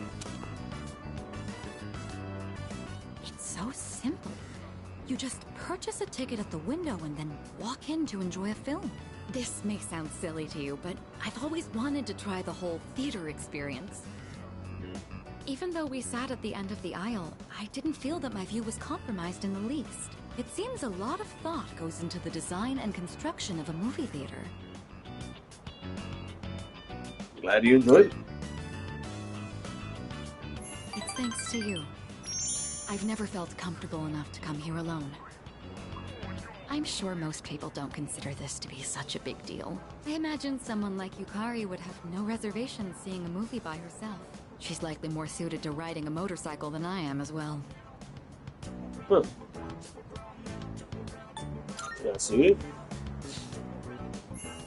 It's so simple. You just purchase a ticket at the window and then walk in to enjoy a film. This may sound silly to you, but I've always wanted to try the whole theater experience. Even though we sat at the end of the aisle, I didn't feel that my view was compromised in the least. It seems a lot of thought goes into the design and construction of a movie theater. Glad you enjoyed it. It's thanks to you. I've never felt comfortable enough to come here alone. I'm sure most people don't consider this to be such a big deal. I imagine someone like Yukari would have no reservations seeing a movie by herself. She's likely more suited to riding a motorcycle than I am as well. Huh. Yeah, see?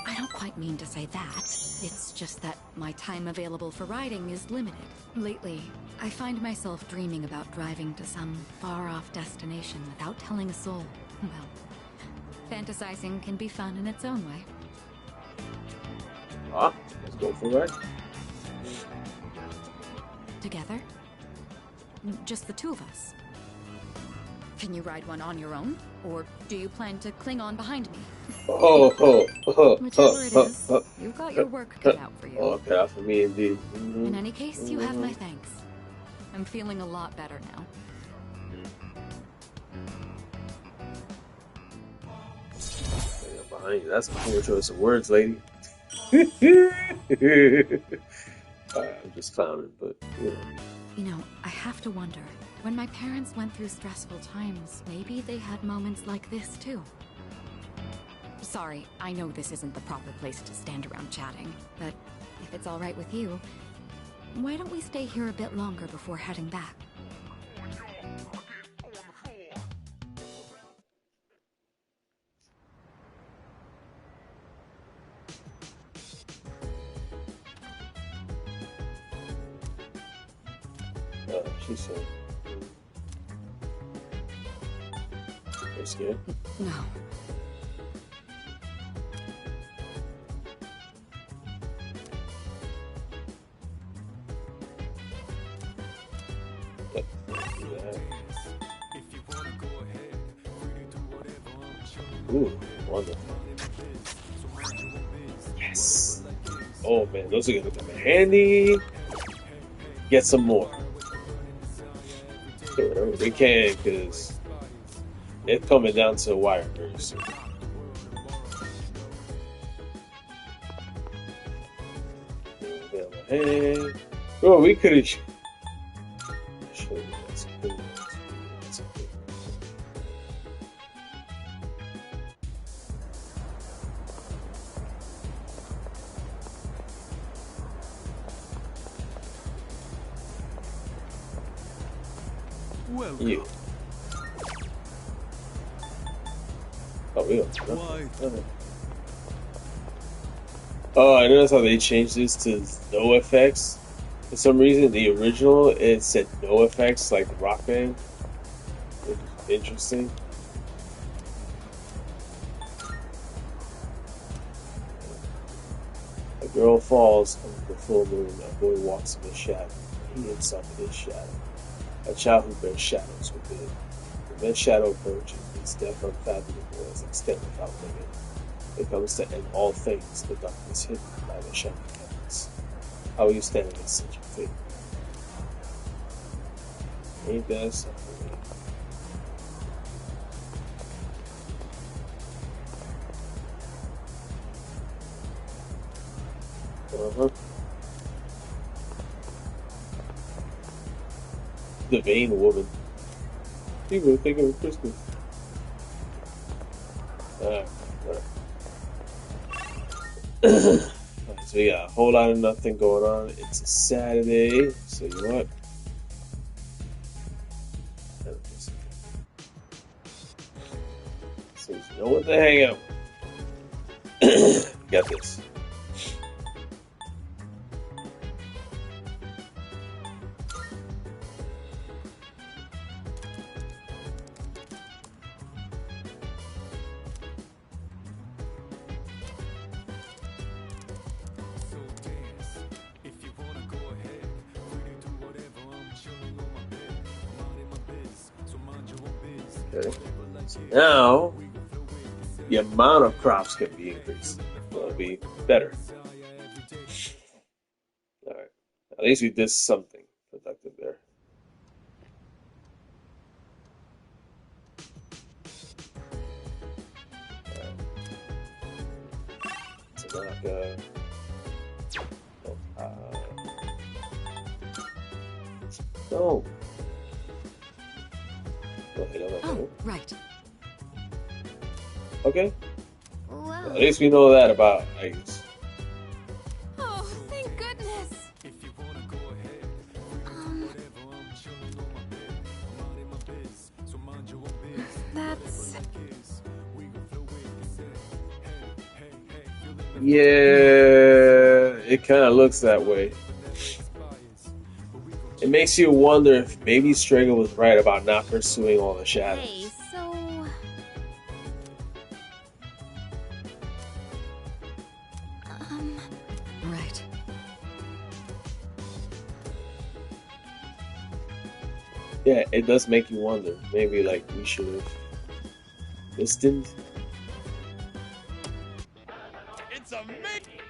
I don't quite mean to say that. It's just that my time available for riding is limited. Lately, I find myself dreaming about driving to some far-off destination without telling a soul. Well, fantasizing can be fun in its own way. Ah, let's go for that. Together? Just the two of us. Can you ride one on your own? Or do you plan to cling on behind me? Whichever it is, you've got your work cut out for you. Oh, cut out for me indeed. In any case, you have my thanks. I'm feeling a lot better now. Behind you. That's a poor choice of words, lady. I'm just clowning, but you know. You know, I have to wonder, when my parents went through stressful times, maybe they had moments like this too. Sorry, I know this isn't the proper place to stand around chatting, but if it's all right with you, why don't we stay here a bit longer before heading back? She said, "You're scared?" No. Ooh, wonderful. Yes. Oh man, those are gonna come in handy. Get some more. They can, because it's coming down to the wire very soon. Hey. Oh, we could have. Welcome. You. Oh, we don't. Why? Oh, I noticed how they changed this to no effects. For some reason, the original it said no effects, like Rock Band. Which is interesting. A girl falls under the full moon. A boy walks in the shadow. He himself in his shadow. A child who bears shadows within. When that shadow approaches, its death unfathomable as extent without limit. It comes to end all things, the darkness hidden by the shining heavens. How will you stand against such a fate? Ain't that something? Uh-huh. The vain woman. People think of Christmas. Alright. So we got a whole lot of nothing going on. It's a Saturday, so you know what? So you know what to hang out. Got this. Okay. So now the amount of crops can be increased. It'll be better. All right. At least we did something productive there. No. Oh, right. Okay. Whoa. At least we know that about Aigis. Oh, thank goodness. That's... Yeah, it kind of looks that way. It makes you wonder if maybe Strega was right about not pursuing all the shadows. Hey, so... Right. Yeah, it does make you wonder. Maybe like we should have listened. It's a Mickey.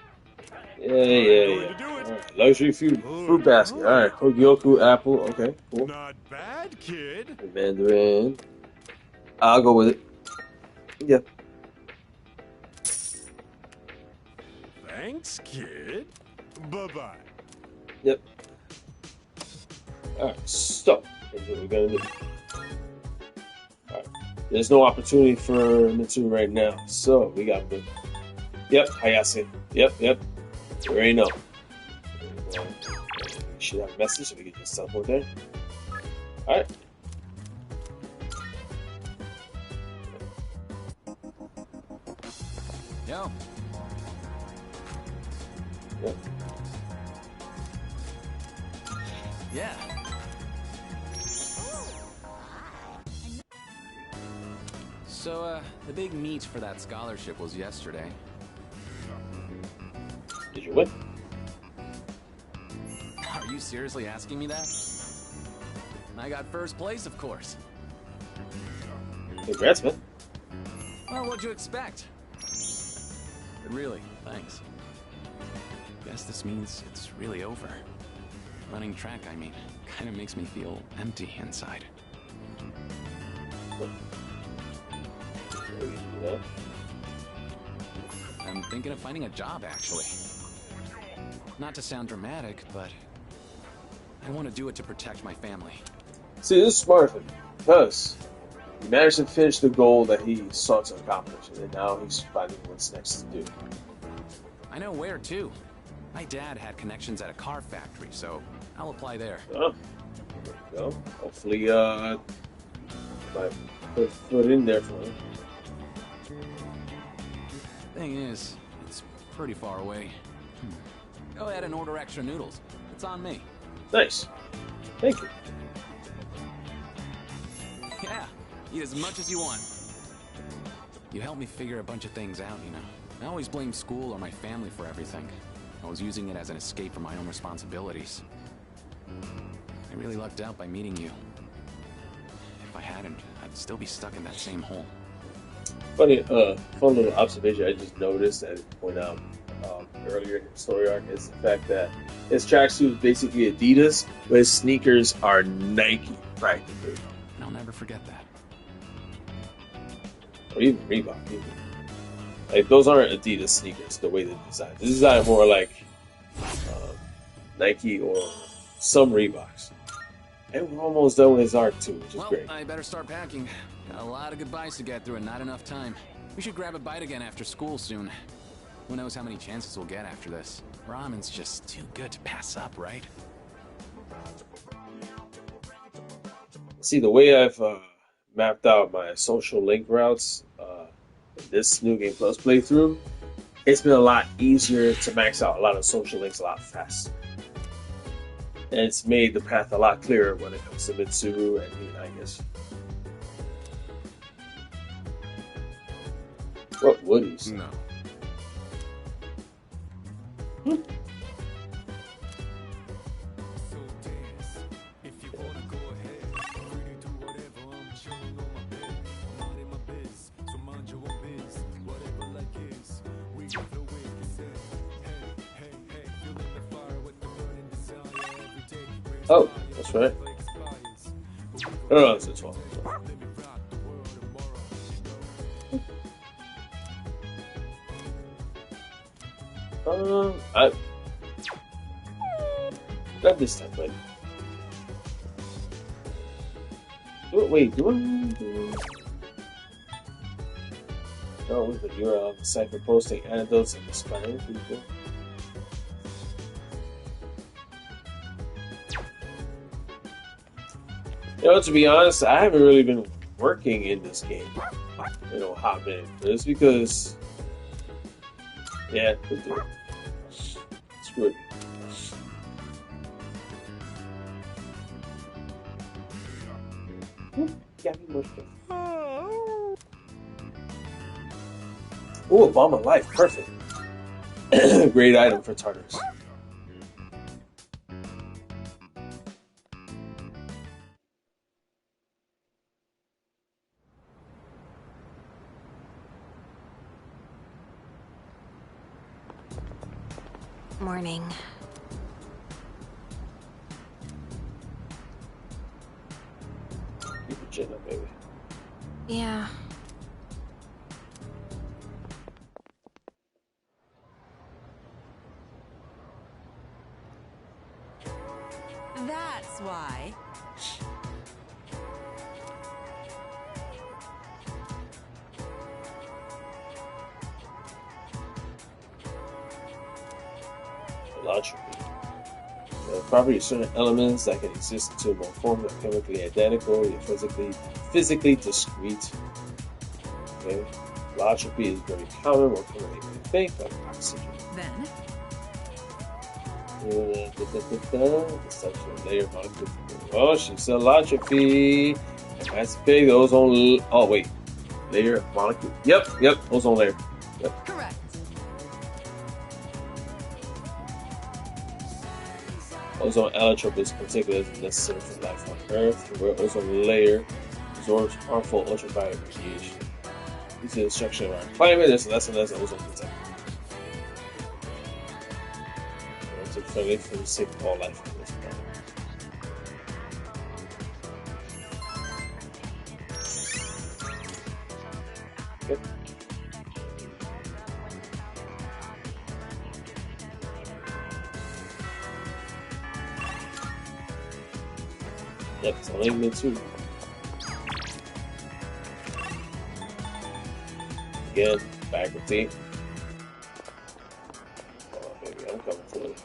Yeah. Alright, luxury fruit basket. Alright, Hogyoku apple. Okay, cool. Not bad, kid. Mandarin. I'll go with it. Yep. Thanks, kid. Bye-bye. Yep. Alright, so here's what we're gonna do. Alright. There's no opportunity for Mitsuru right now, so we got the. Yep, Hayase. Yep. We already know. We should have a message so we can just teleport there. Alright. Yo. Yep. Yeah. So, the big meet for that scholarship was yesterday. Did you win? Are you seriously asking me that? I got first place, of course. Congrats, man. Well, what'd you expect? But really, thanks. Guess this means it's really over. Running track, I mean, kind of makes me feel empty inside. Yeah. I'm thinking of finding a job, actually. Not to sound dramatic, but I want to do it to protect my family. See, this is smart of him because he managed to finish the goal that he sought to accomplish, and now he's finding what's next to do. I know where, too. My dad had connections at a car factory, so I'll apply there. Oh, there we go. Hopefully, might put foot in there for him. Thing is, it's pretty far away. Go ahead and order extra noodles. It's on me. Nice. Thank you. Yeah, eat as much as you want. You helped me figure a bunch of things out, you know. I always blame school or my family for everything. I was using it as an escape from my own responsibilities. I really lucked out by meeting you. If I hadn't, I'd still be stuck in that same hole. Funny, fun little observation I just noticed that I point out earlier in the story arc is the fact that his tracksuit is basically Adidas, but his sneakers are Nike, practically. And I'll never forget that. Or even Reebok, even. Like, those aren't Adidas sneakers, the way they're designed. They're designed more like Nike or some Reeboks. And we're almost done with his arc, too, which is great. I better start packing. Got a lot of goodbyes to get through and not enough time. We should grab a bite again after school soon. Who knows how many chances we'll get after this. Ramen's just too good to pass up, right? See, the way I've mapped out my social link routes in this New Game Plus playthrough, it's been a lot easier to max out a lot of social links a lot faster. And it's made the path a lot clearer when it comes to Mitsuru and Aigis. What woodies? No. Oh, that's right. Oh, it's a 12. I got this time, buddy. Wait, do I? Oh, with the URL of the site for posting anecdotes and inspiring people. You know, to be honest, I haven't really been working in this game. You know, hot minute. It's because, yeah, let's do it. Screw it. Got me more stuff. Ooh, a bomb of life. Perfect. Great item for Tartars. Morning. Keep your chin up, baby. Yeah. That's why. Allotropy. There are probably certain elements that can exist in two or more forms that are chemically identical, yet physically discrete. Okay. Allotropy is very common, more common than you think, like oxygen. Then? Layer molecule. Oh, she said allotropy. That's big. The ozone. Oh, wait. Layer molecule. Yep. Ozone layer. Yep. Correct. Ozone allotrope is particularly necessary for life on Earth, where ozone layer absorbs harmful ultraviolet radiation. Due to the destruction of our climate, there's less and less ozone protected. It's friendly for the sake of all life on this planet. Yep. Yep, it's only Mitsuru. Again, faculty. Oh, baby, I'm coming for you.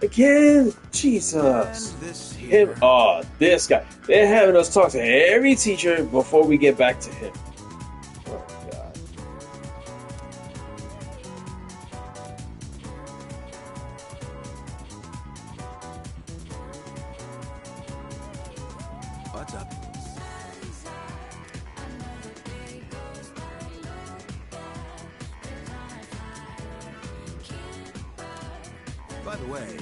Again, Jesus. Him. Oh, this guy. They're having us talk to every teacher before we get back to him. Oh God. What's up? By the way,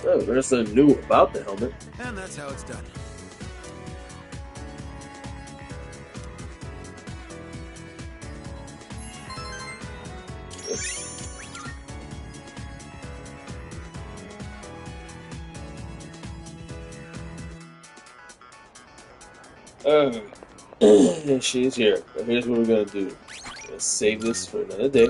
Oh, there's something new about the helmet. and that's how it's done. She's here. But here's what we're gonna do. Let's save this for another day.